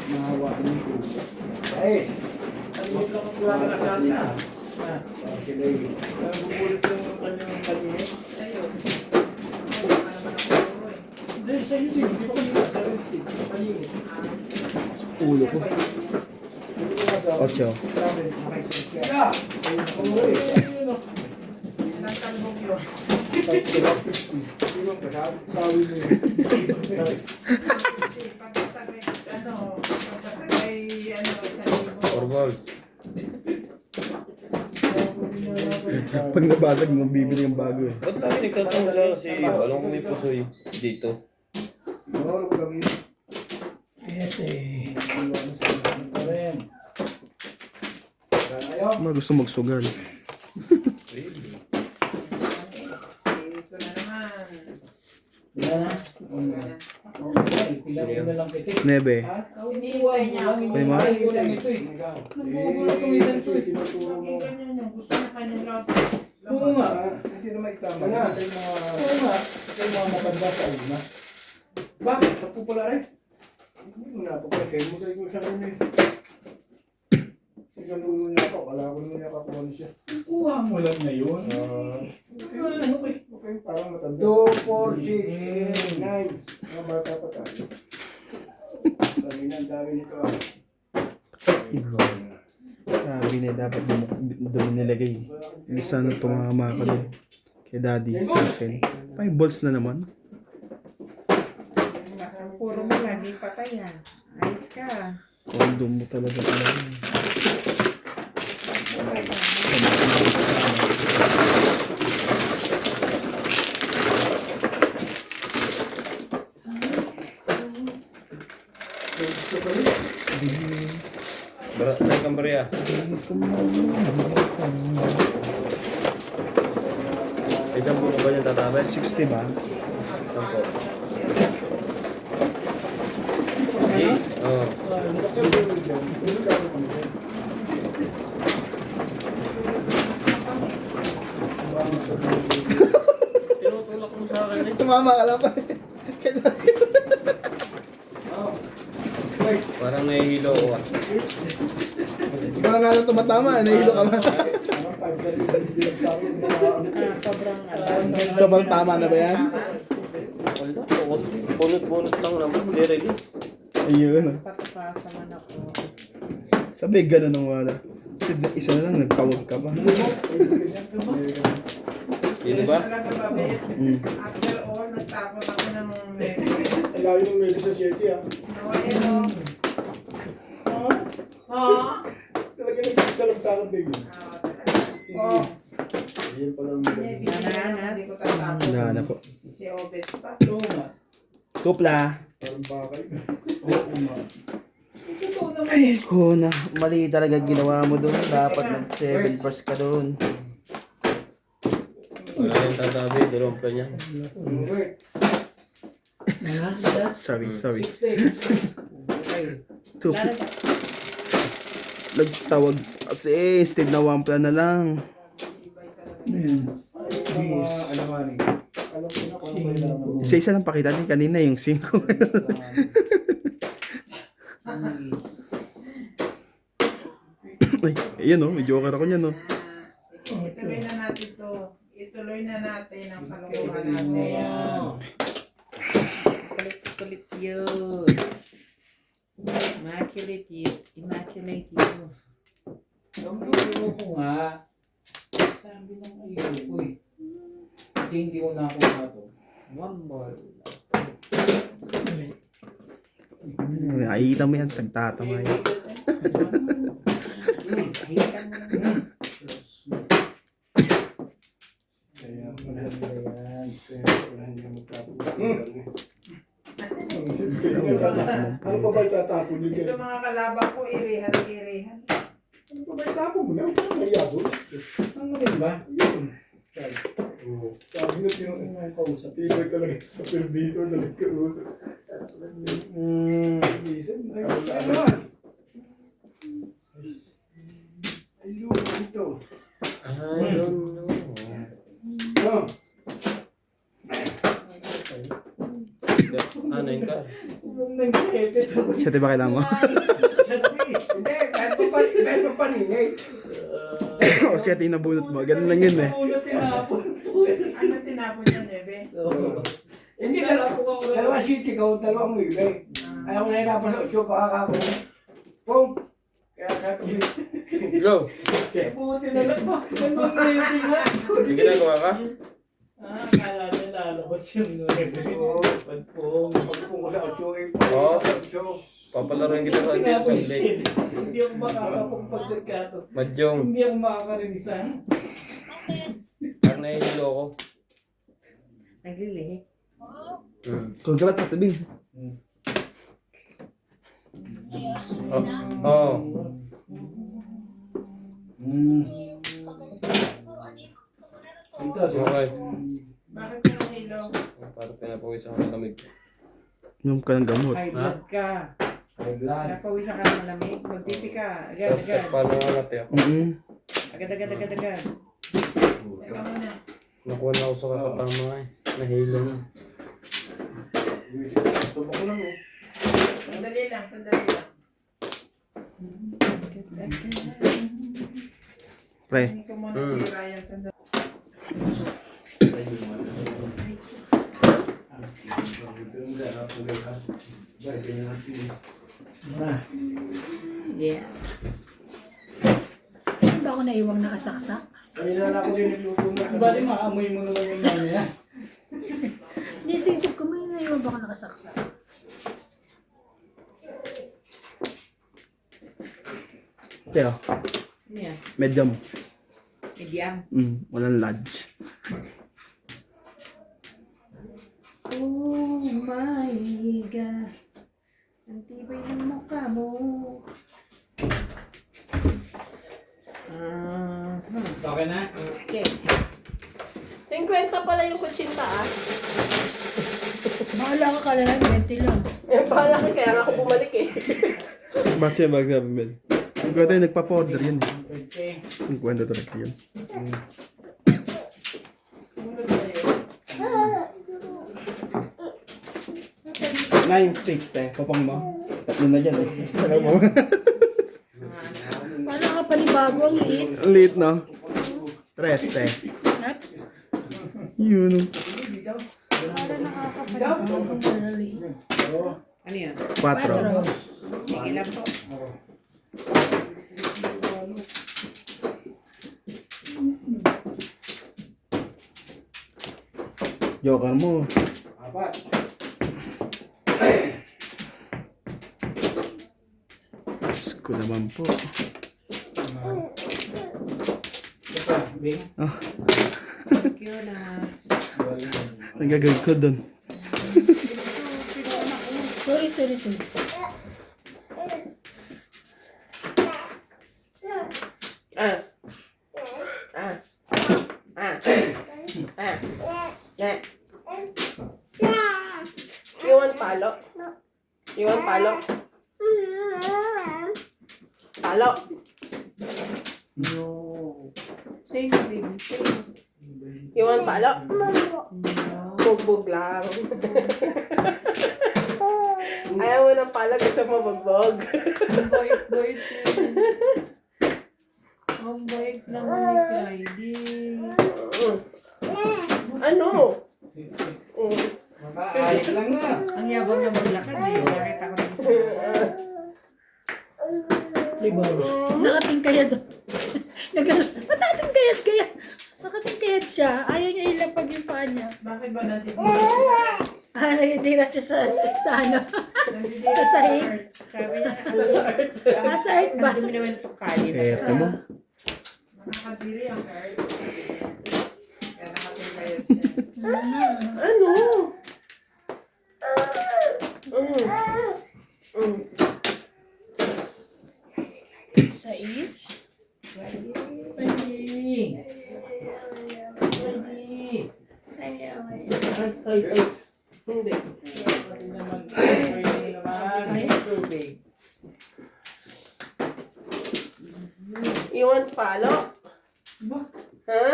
Speaker 4: Mahawaan yung tubo.
Speaker 5: Guys, ang lang ang kuha ka sa atin ah.
Speaker 4: Nabubulit yung kanyang kanyang.
Speaker 7: Sa'yo. Wala ka naman ang puro eh.
Speaker 4: Hindi, sa'yo din. Hindi ko kanina. Sa stick. Kanina.
Speaker 2: Ulo ko.
Speaker 4: Hindi ko kasama.
Speaker 2: 8.
Speaker 4: Sa amin, nakaisip ka.
Speaker 5: Yeah.
Speaker 4: Ayun, oo, eh.
Speaker 7: Ilang talbog yun.
Speaker 4: Sabi mo yun.
Speaker 7: Kasi pagkasagay, pagkasagay, 1,000.
Speaker 1: 4 balls.
Speaker 2: Pag nabasag mo, bibili ng bago eh.
Speaker 1: Ba't lagi nagtatanong siya kasi alam ko may pusoy dito.
Speaker 4: Oo, lang yun.
Speaker 2: Gusto magsugal.
Speaker 7: Ito na naman.
Speaker 5: Yan na. Okay, tingnan mo na lang kita.
Speaker 2: 9.
Speaker 7: Hinihintay niya ako.
Speaker 2: Pwede mo?
Speaker 5: Ay, ko lang ito eh. Nabubulo itong isang ito eh.
Speaker 4: Tinuturo mo.
Speaker 7: Bakit ganyan yung gusto na kanyang lahat?
Speaker 5: Oo nga.
Speaker 4: Hindi naman itama.
Speaker 5: Nga.
Speaker 4: Ito yung mga...
Speaker 5: Oo nga.
Speaker 4: Ito yung mga matanda sa una.
Speaker 5: Bakit? Sa pupula rin?
Speaker 4: Hindi mo napapansin mo sa ikaw sa kanya. Sigalulo niya ako. Wala ko naman niya kakuha na siya.
Speaker 5: Kuha mo lang ngayon. Ano ko eh.
Speaker 4: Okay, parang matanda.
Speaker 5: 2, 4, 6, 8, 9.
Speaker 4: Mga bata pa tayo.
Speaker 5: Sabi na, ang dami nito ah.
Speaker 2: Sabi niya dapat doon nilagay. Hindi sana tumama ka doon. Kay daddy sa akin. 5 balls na naman.
Speaker 3: Puro mo lagi patay ah. Ayos ka.
Speaker 2: Condom mo talaga alam.
Speaker 1: Barat na kang barya. Isang buko ba niya tatabit?
Speaker 2: 60 ba?
Speaker 1: Isang po. Yes. Oo. Tinutulak mo sa akin eh.
Speaker 2: Tumama ka lang pa. Kay daddy.
Speaker 1: Parang nahihilo ako ah.
Speaker 2: Baka nga lang tumatama. Nahilo ka ba?
Speaker 4: Parang 5 ka rin sa akin.
Speaker 3: Sobrang
Speaker 2: Sobrang tama na ba yan?
Speaker 1: Wala. Bunot-bunot lang naman. Direct.
Speaker 2: Ayun.
Speaker 3: patapasa man ako.
Speaker 2: Sabi gano'n nung wala. Isa na lang, nagtawag ka pa.
Speaker 1: Yun ba?
Speaker 7: Talaga ba, Bet? After all, nagtapon ako ng
Speaker 4: Ang layo ng medyo sa 7 ah.
Speaker 7: Ayan o. Oo.
Speaker 4: Talaga nag-isa lang sa akin, baby.
Speaker 7: Oo.
Speaker 4: Ayan pala ang
Speaker 7: Hindi ko tatapon.
Speaker 2: Wala na po.
Speaker 7: Si Obet pa.
Speaker 5: Oo nga.
Speaker 2: Tupla.
Speaker 4: parang bakay. Oo, ma.
Speaker 2: Ay, ko na. Mali talaga ginawa mo doon. Dapat nag 7 first ka doon.
Speaker 1: Wala yung tatabi. Dalawang pa niya.
Speaker 2: Sorry.
Speaker 5: 6 days.
Speaker 2: Tupla. Nagtawag kasi instead na 1 plan na lang.
Speaker 4: Mga alaman eh. Alam ko na kung ano kailangan mo.
Speaker 2: Isa-isa lang pakita din kanina yung 5. Ay, ayan o. May joker ako niyan o.
Speaker 7: Ituloy na natin to. Ituloy na natin ang kalungkuhan natin.
Speaker 3: Kulit yun. Immaculate yun. Immaculate yun.
Speaker 5: Ang gulo ko nga. Sabi ng ayaw ko eh. Hindi ko na ako to.
Speaker 3: 1 ball.
Speaker 2: Nakikita mo yan, tagtatamay.
Speaker 5: Kaya pala yan. Kaya pala hindi magtapos.
Speaker 4: Ano pa ba itatapon niyo
Speaker 7: Ito
Speaker 4: dyan?
Speaker 7: mga kalabang ko, irihan.
Speaker 4: Ano pa ba itapon mo na? Huwag ka naiya doon.
Speaker 5: Ano rin ba? Yun.
Speaker 4: Sabi na yun.
Speaker 5: Ano ang kausap?
Speaker 4: Tibay talaga sa permiso. Nagkausap. Minsan, ay, wala
Speaker 5: Ano?
Speaker 4: na.
Speaker 5: Ayun, ito.
Speaker 1: I don't know.
Speaker 5: Oh.
Speaker 1: Ano yun ka?
Speaker 2: Siyete ba kailangan mo?
Speaker 5: Hindi, kahit pa paningay.
Speaker 2: O siyete yung nabunot mo. Ganun lang yun eh.
Speaker 5: Una tinapon.
Speaker 7: Ano tinapon niya, Nebe?
Speaker 5: Hindi, dalawa city ko, dalawang wibay. Ayaw ko nahirapan sa 8, pakakako. Pum! Kaya sabi ko,
Speaker 1: Go!
Speaker 5: kaya buti na lang ba? Ganun na yung tinga.
Speaker 1: May ginagawa ka?
Speaker 5: Kala niya lalabas yung 9. Pagpung ko sa 8,
Speaker 1: Oo.
Speaker 5: 8.
Speaker 1: Papalaroin kita sa atin sa lake.
Speaker 5: Hindi ako makakapagpag nagkato.
Speaker 1: Madyong.
Speaker 5: Hindi ako makakarinig sa
Speaker 1: Parang nahihilo ko.
Speaker 3: Naglilihi.
Speaker 2: Congrats sa tabing.
Speaker 1: Oo. Okay.
Speaker 7: Bakit yung hilo?
Speaker 1: Parang pinapawisan ako ng lamig.
Speaker 2: Inom ka ng gamot.
Speaker 3: High blood ka. Napawisan ka ng malamig. Magpipi ka. Agad.
Speaker 1: Paano nga natin ako?
Speaker 3: Agad.
Speaker 7: Teka muna.
Speaker 1: Nakuha na ako sa kakatama eh. Nahilo na.
Speaker 7: Sandali lang.
Speaker 2: Pre,
Speaker 7: Hindi ko muna si Ryan. Sandali.
Speaker 3: Yeah.
Speaker 6: Ba ako naiwang nakasaksak?
Speaker 5: Kanina na ako din nagluto na. Bali, maamoy mo naman yung mamaya.
Speaker 6: Hindi, tingin ko may naiwang ba ako nakasaksak?
Speaker 2: kaya,
Speaker 3: Ano yan?
Speaker 2: medium.
Speaker 3: Medium.
Speaker 2: Walang large.
Speaker 3: Oh my God. Ang tibay ng mukha mo.
Speaker 5: Okay na?
Speaker 8: Okay. 50 pala yung kutsinta ah.
Speaker 6: Bahala ka kala lang, 20 lang.
Speaker 8: Eh, bahala ka kaya nga ako bumalik eh.
Speaker 2: Ba't siya magsabi, Mel? Ang ganda yung nagpa-powder yun.
Speaker 5: Okay.
Speaker 2: 50 talaga yun. Nine steak, te. Papang mo. Tatlo na dyan eh. Alam mo.
Speaker 6: Paano ka panibago ang liit?
Speaker 2: Ang liit, no? Tres, te.
Speaker 6: Naps?
Speaker 2: Yun.
Speaker 6: Para nakakapanibago ang liit.
Speaker 3: Ano yan?
Speaker 2: Quatro.
Speaker 3: Sige lang po.
Speaker 2: Joker mo.
Speaker 5: Apat.
Speaker 2: Diyos ko naman po.
Speaker 5: Ito, Bing.
Speaker 3: Thank you, Nax.
Speaker 2: Nagagawin ko dun.
Speaker 6: Sorry.
Speaker 8: You want palo? You want palo? Palo.
Speaker 3: No. Say no, baby. Say no.
Speaker 8: You want palo?
Speaker 3: No.
Speaker 8: Bugbog lang. Ayaw mo ng palo, gusto mo bugbog.
Speaker 3: Ang bait-bait yun. Ang bait naman ni Clyde.
Speaker 8: Ano?
Speaker 5: Makaayos lang na.
Speaker 3: Ang yabang na maglakad eh. Nakita ko na isa.
Speaker 6: Nakatingkayad. Ba't nakatingkayad kaya? Nakatingkayad siya. Ayaw niya ilapag yung paa niya.
Speaker 7: Bakit ba natin?
Speaker 6: Nagtitira siya sa ano? Sa sahig.
Speaker 3: Sabi niya,
Speaker 6: Sa art ba?
Speaker 3: Dumi naman itong kalin.
Speaker 2: Eto mo.
Speaker 7: Nakakadiri ang card. Kaya nakatungkayot siya.
Speaker 1: Ano?
Speaker 6: Sa is.
Speaker 1: Hindi.
Speaker 6: Ay.
Speaker 1: Iwan palo? Ha?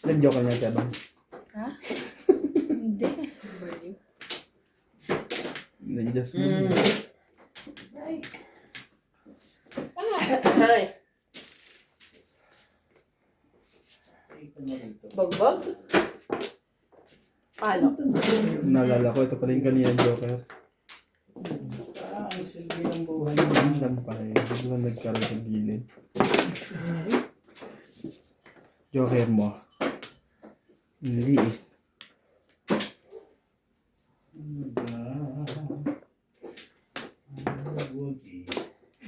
Speaker 2: Nag-joke niya, Tebang.
Speaker 6: Ha? Hindi.
Speaker 2: Nag-just mo.
Speaker 1: Hi. Bagbag? Palo?
Speaker 2: Naalala ko, ito pala yung kanina Joker.
Speaker 5: Ang silbi ng buhay.
Speaker 2: Lampay. Biglang nagkaroon sa gilid. Joker mo. Hindi eh.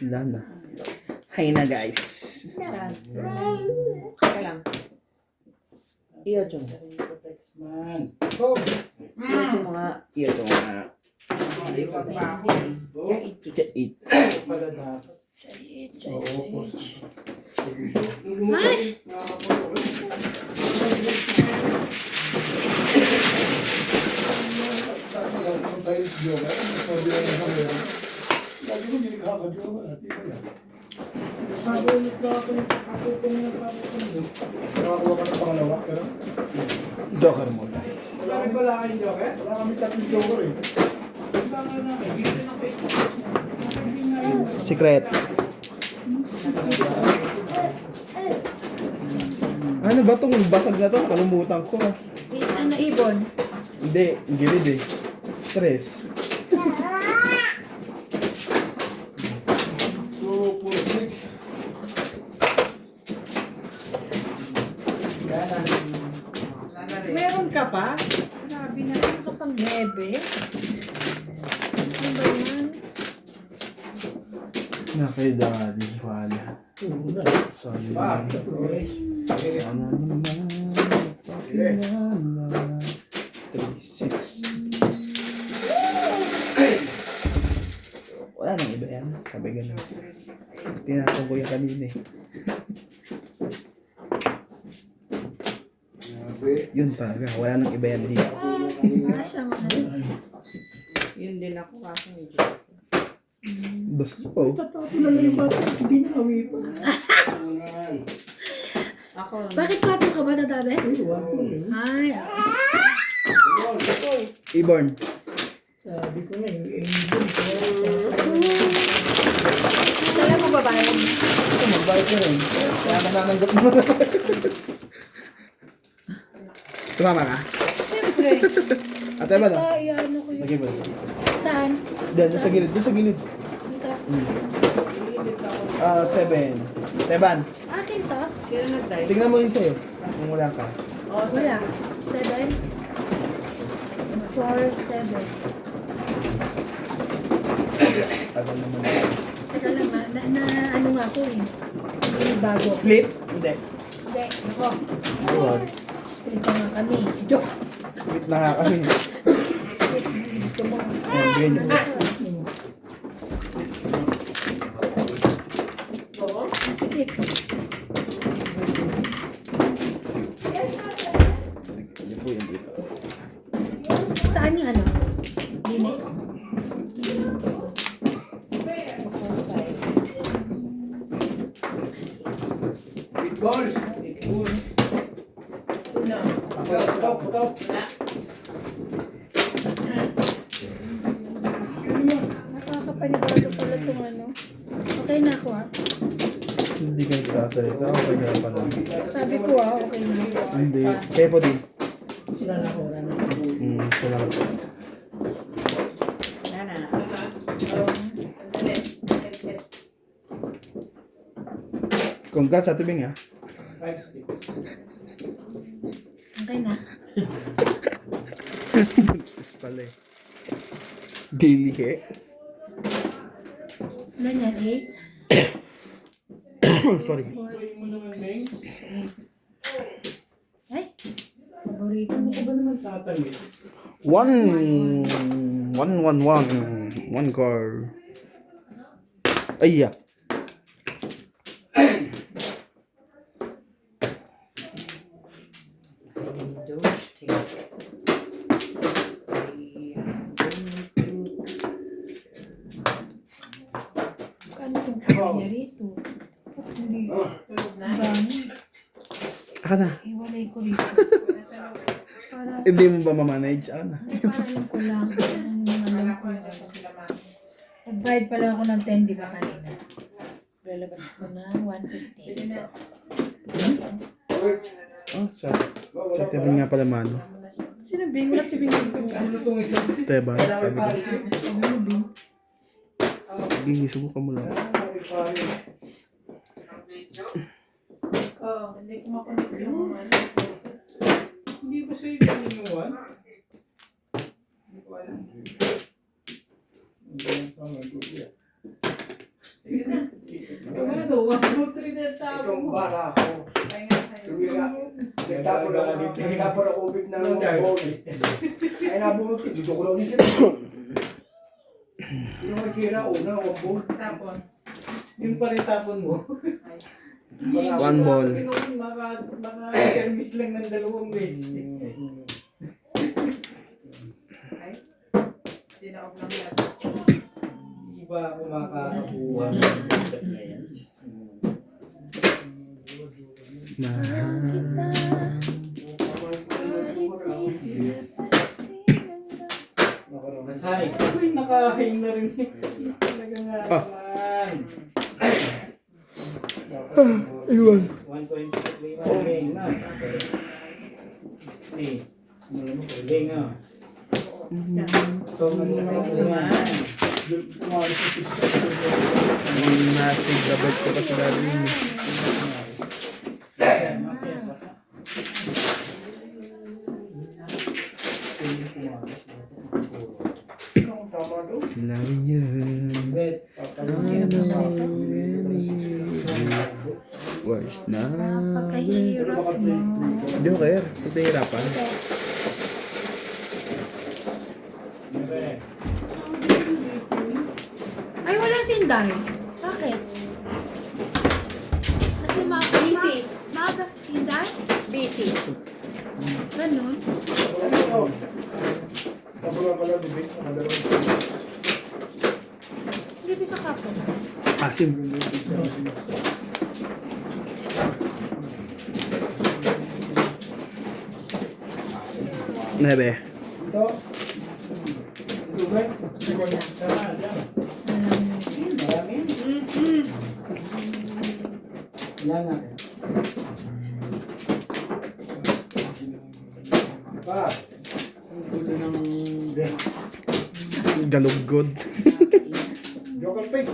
Speaker 2: Wala na. Hi na guys.
Speaker 3: Kaya lang. Iyo, Jung.
Speaker 5: Man.
Speaker 3: Iyo, Jung mga.
Speaker 2: Iya ito nga. Eat.
Speaker 5: Pala dapat.
Speaker 6: Ay!
Speaker 4: Kung tayo sa Joker, sabi lang sa camera. Lagi ko hindi nakaka-Joker. Di ba yan?
Speaker 5: Sabulit na ako ng kakatutong na kakatutong.
Speaker 4: Nakakuha ka ng pangalawa, pero
Speaker 2: Joker mo guys.
Speaker 4: wala kayong Joker? Wala kami tatlong Joker eh.
Speaker 2: Secret. Ano ba itong basag na to? Kalumutan ko.
Speaker 6: Ano, ibon?
Speaker 2: Hindi, gilid eh. Stress.
Speaker 4: 246.
Speaker 3: Meron ka pa? Grabe na.
Speaker 6: Ano ka pang nebe? Ano ba yan?
Speaker 2: Na kay daddy. Wala. Sorry. Sana naman. Pakilala. 3-6. Wala nang iba yan. Sabi ganun. Tinatong ko yung kanina eh. Yun talaga. Wala nang iba yan dito.
Speaker 6: Siya mahal.
Speaker 3: Yun din ako kaso medyo.
Speaker 2: Dos po.
Speaker 3: Ako,
Speaker 6: Bakit pato ka ba, Tatabe? Ay.
Speaker 2: Iborn.
Speaker 5: Sabi ko na yung
Speaker 6: Sala mo babae?
Speaker 2: Magbayad ka rin. Kaya nananggap mo. Tumama ka?
Speaker 6: Siyempre.
Speaker 2: Ate ba na?
Speaker 6: Ano ko yun?
Speaker 2: Lagi ba?
Speaker 6: Saan?
Speaker 2: Diyan, doon sa gilid. Doon sa gilid.
Speaker 6: Dito.
Speaker 2: 7. Teban,
Speaker 6: Akin to?
Speaker 3: sino nag-dive?
Speaker 2: tingnan mo yun sa'yo. Kung wala ka.
Speaker 3: Oh,
Speaker 6: Wala. 7. 4, 7.
Speaker 2: Tagal naman.
Speaker 6: Teka lang na ano nga ako eh. Hindi bago.
Speaker 2: Split? Hindi.
Speaker 6: Hindi. Ako.
Speaker 2: Huwag.
Speaker 6: Split na nga kami. Joke.
Speaker 2: Split na nga kami.
Speaker 6: Split. Gusto mo.
Speaker 2: Ayan, ganyan.
Speaker 6: Split.
Speaker 2: Hindi po yan dito.
Speaker 6: Saan yung ano? Dine?
Speaker 5: balls. Stop.
Speaker 6: Nakakapanibago pala itong ano. Okay na ako ah.
Speaker 2: Hindi ka nagsasalita. Okay na pala.
Speaker 6: Sabi ko ah, okay na ako.
Speaker 2: Hindi. Kaya po din.
Speaker 5: Wala na.
Speaker 2: Salamat.
Speaker 3: Nana.
Speaker 2: Congrats sa tubing ha.
Speaker 5: 5 sticks.
Speaker 6: Okay na.
Speaker 2: Buntis pala eh. Dilihe.
Speaker 6: Ilan yan? 8?
Speaker 2: Sorry.
Speaker 6: 4, 6, 8. Ay! Paborito mo.
Speaker 5: Ano ba naman tatalit?
Speaker 2: 1, 1, 1, 1. 1 car. Ay, yeah.
Speaker 6: Kano itong pera niya rito? Hindi. Ang dami.
Speaker 2: Aka na.
Speaker 6: Iwalay ko rito. Para,
Speaker 2: Hindi mo ba mamanage? Aka na.
Speaker 6: para alam ko lang. Ang alam ko lang. Nag-bride pala ako ng 10, di ba kanina? Lalabas ko ng 150.
Speaker 2: Oh, sa Teban nga pala mano.
Speaker 6: Sino Bing? Wala si Bing.
Speaker 5: Ano itong isa?
Speaker 2: Teban, sabi ko.
Speaker 6: Ano Bing?
Speaker 2: Sige, subukan mo lang.
Speaker 7: Oo, hindi ko makunik yung
Speaker 5: Hindi ba sa'yo ganyan yung one? Hindi ko alam.
Speaker 7: Sige na.
Speaker 5: Ano? 1, 2, 3 na tao
Speaker 4: Itong
Speaker 5: mo.
Speaker 4: bara ako.
Speaker 7: Pahinga tayo.
Speaker 4: Sumira. Nagtapon ako ubit ng ball. Ay nabunot ko, dito ko lang ulit siya. Yung mga tira, una, ang ball.
Speaker 7: Tapon.
Speaker 5: Yung pa rin tapon mo.
Speaker 2: One ball.
Speaker 5: Mga service lang ng 2 beses.
Speaker 7: Ay. Tinaog lang yan.
Speaker 5: Iba ako makakakuha. Masay. Uy, nakahain na rin eh. Talaga nga naman.
Speaker 2: Iwan.
Speaker 5: 120 na rin na. 60. Ano mo ko? Ling ah. Ito nga naman.
Speaker 2: Nasig dapat ko kasi dali yun. Loving you. Was na.
Speaker 6: Napakahirap mo.
Speaker 2: Hindi ko kaya. Huwag nahihirapan.
Speaker 6: Ay, wala si Inday. Bakit? Kasi
Speaker 3: Busy.
Speaker 6: maaga si Inday?
Speaker 3: Busy.
Speaker 6: Ganon.
Speaker 4: Tabulan pala, bibig. Nakadalawang
Speaker 6: Hindi ka kapon.
Speaker 2: Asim. Nebe.
Speaker 4: Ito. Tubig.
Speaker 6: Sana lang.
Speaker 5: Marami? Wala na.
Speaker 4: Pa.
Speaker 5: Ang gulo ng...
Speaker 2: Galugod.
Speaker 4: Joker face.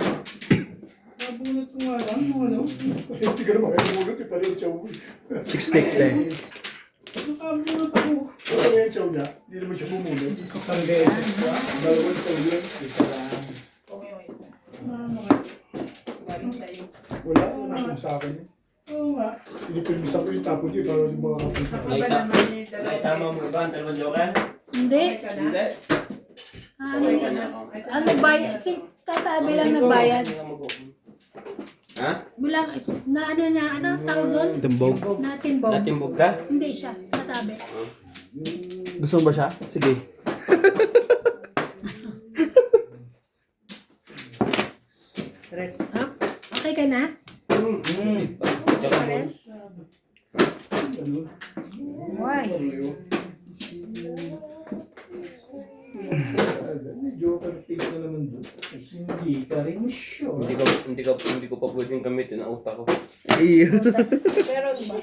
Speaker 5: Nabunot ko nga lang. Ano?
Speaker 4: Hindi ka naman kumulot. Pala yung chow.
Speaker 2: 6
Speaker 5: Nakabunot ako.
Speaker 4: Ano yung chow niya? Hindi naman siya bumulot.
Speaker 5: Isang beses.
Speaker 4: Dalawang chow yun.
Speaker 5: Isa lang.
Speaker 7: Kung yung isa.
Speaker 5: Ah,
Speaker 7: Galing sa'yo.
Speaker 4: Wala. Wala kung sa akin.
Speaker 5: Oo nga.
Speaker 4: Pinipilmis ako yung tapon niya. Para yung mga kapit.
Speaker 7: Ako ba naman yung
Speaker 1: Ay,
Speaker 7: dalawang
Speaker 1: tama mo ba ang 2 joker?
Speaker 6: Hindi.
Speaker 7: Okay ka na?
Speaker 1: Hindi.
Speaker 6: Ano,
Speaker 7: Okay ka na? Ay,
Speaker 6: ano bayad? Si Tatabi lang nagbayad.
Speaker 1: Ha?
Speaker 6: Bilang, ano tawag doon?
Speaker 2: Timbog.
Speaker 6: Natimbog.
Speaker 1: Natimbog ka?
Speaker 6: Hindi siya. Tatabi.
Speaker 2: Gusto mo ba siya? Sige.
Speaker 3: Stress.
Speaker 6: Okay ka na?
Speaker 1: Tsaka mo.
Speaker 6: Why?
Speaker 4: May Joker face na naman doon.
Speaker 5: Hindi ka rin sure.
Speaker 1: Hindi ko pa pwedeng gamitin ang utak ko.
Speaker 2: Iyo.
Speaker 3: Pero ba?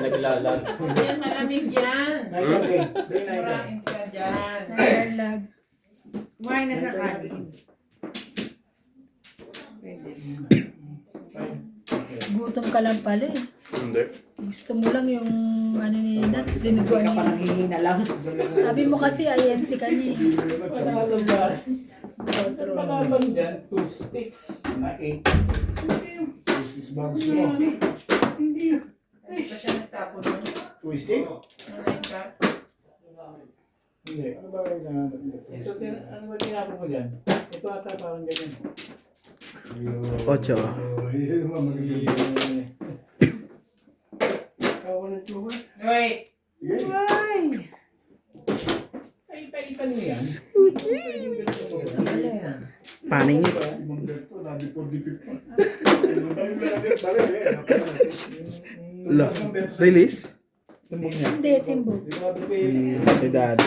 Speaker 1: Naglalag.
Speaker 7: yan, malamig yan. Murahin ka dyan.
Speaker 6: Nalalag.
Speaker 3: Kumain na siya kanin. Pwede.
Speaker 6: Gutom ka lang pala eh.
Speaker 1: Hindi.
Speaker 6: Gusto mo lang yung ano ni Nats, dinuguan
Speaker 3: Ka pa
Speaker 6: niya.
Speaker 3: nang hihina lang.
Speaker 6: Sabi mo kasi INC ka niya eh.
Speaker 5: Panalo ba? Panalo dyan, 2 sticks na 8 sticks. Hindi yung...
Speaker 4: Bagus mo.
Speaker 5: Hindi.
Speaker 7: Hindi pa siya nagtapon nun.
Speaker 4: Twisting?
Speaker 7: Nalain ka.
Speaker 5: Hindi.
Speaker 4: Ano ba yung nahanap mo?
Speaker 5: So, ano ba tinapon mo dyan? Ito ata parang ganyan.
Speaker 2: 8.
Speaker 4: Hindi naman magiging.
Speaker 5: Kawalan ko ba?
Speaker 7: Wait.
Speaker 4: Sige.
Speaker 5: Ay, ipa-ipan mo yan.
Speaker 2: Paningit.
Speaker 4: Ibang berto, lagi 45 pa.
Speaker 2: La. Release? Tumbok niya.
Speaker 6: Hindi, timbog.
Speaker 2: Kay daddy.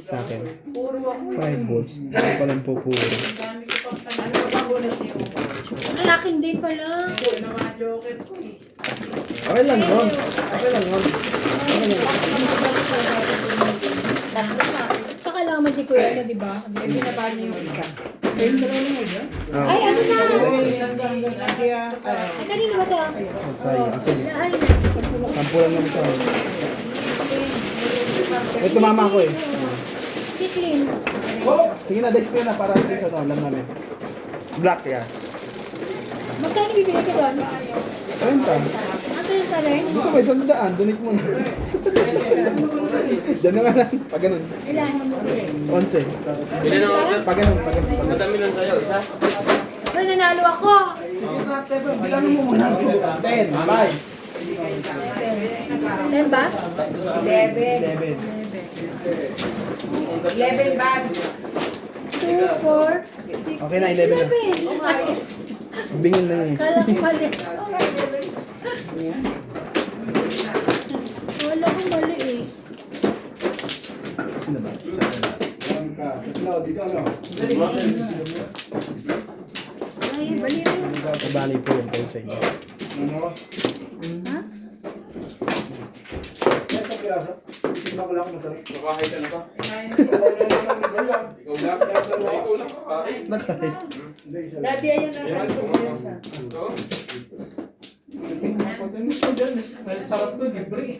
Speaker 2: Sa akin. 5 volts. Ito palang pupuro.
Speaker 7: Ang dami ko pang tanong. Ano ba bonus niyo?
Speaker 6: Ay, akin din pala.
Speaker 7: Ito na mga joker ko eh.
Speaker 2: Okay lang yun. Okay lang yun.
Speaker 6: Saka kailangan mo di ko yan, di ba?
Speaker 3: Eh, binaba niyo yung isa.
Speaker 6: Ay, ano na?
Speaker 3: Kaya,
Speaker 6: Ay, kanina ba ito?
Speaker 2: Sayang. Sige.
Speaker 6: Ay,
Speaker 2: 10 lang naman sa akin. Ito mama ko eh.
Speaker 6: Tiklin.
Speaker 2: Sige na, Dexter na para sa ano, alam namin. Black yan.
Speaker 6: Magkano bibili ko doon?
Speaker 2: 30.
Speaker 6: Ano yung rin?
Speaker 2: Gusto mo 100, donate mo na. Diyan na nga lang. Pag ganun.
Speaker 6: Ilan?
Speaker 2: 11.
Speaker 1: Ilan ang order?
Speaker 2: Pag ganun, pag ganun.
Speaker 1: Madami lang sa'yo, isa?
Speaker 6: Ay, nanalo ako.
Speaker 2: Bilangin mo muna. 10, 5,
Speaker 6: 10 ba?
Speaker 3: 11.
Speaker 2: 11.
Speaker 3: 11 bag.
Speaker 6: 2, 4, 6,
Speaker 2: Okay na, 11 na.
Speaker 6: 11.
Speaker 2: Bingin na yun.
Speaker 6: Kala ko mali. Wala ko mali eh.
Speaker 2: Sino ba?
Speaker 4: Dito ano?
Speaker 6: Ay, bali rin.
Speaker 2: Kabali po yung kayo sa inyo.
Speaker 4: Ano?
Speaker 6: Ha?
Speaker 4: Yan sa piyasa. Tingnan ko lang kung masarap.
Speaker 1: Makahay ka na ba?
Speaker 7: Kumain
Speaker 1: Ikaw lang. Ikaw lang ka.
Speaker 2: Nakain.
Speaker 4: Hindi, isa lang.
Speaker 3: Dati ayan nasa
Speaker 1: Yan,
Speaker 3: likod
Speaker 1: kumain.
Speaker 3: niya sa.
Speaker 1: Ito?
Speaker 5: Pag ang gusto dyan, mas sarap to, libre.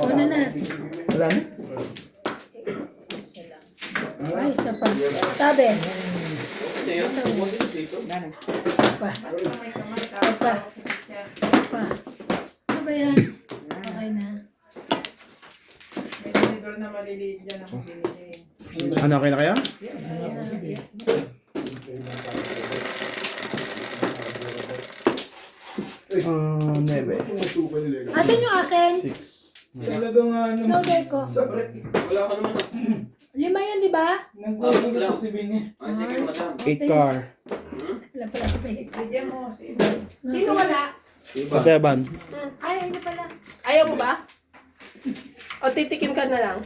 Speaker 6: Una na.
Speaker 2: Wala na?
Speaker 6: Isa lang. Ay, isa pa. Tabi.
Speaker 1: Ito yan. Bumagin dito.
Speaker 6: Isa pa. Isa pa. Isa pa. Ano ba yan? Okay na.
Speaker 7: May tinidor na maliliit dyan ako binili.
Speaker 2: Ano, okay na kaya? Nebe.
Speaker 4: Tumutukan nila.
Speaker 6: Asan yung akin?
Speaker 2: 6.
Speaker 5: Talaga nga,
Speaker 6: In-order ko.
Speaker 1: Wala ka naman.
Speaker 6: 5 yun, di ba?
Speaker 5: nagkukulit ako si Bini.
Speaker 1: Ay, sige, madam.
Speaker 2: 8 car.
Speaker 6: Wala pala space.
Speaker 7: Sige mo.
Speaker 8: Sino wala?
Speaker 1: Iba.
Speaker 2: Sa Teban.
Speaker 6: Ay, ano pala?
Speaker 8: Ayaw mo ba? O titikim ka na lang?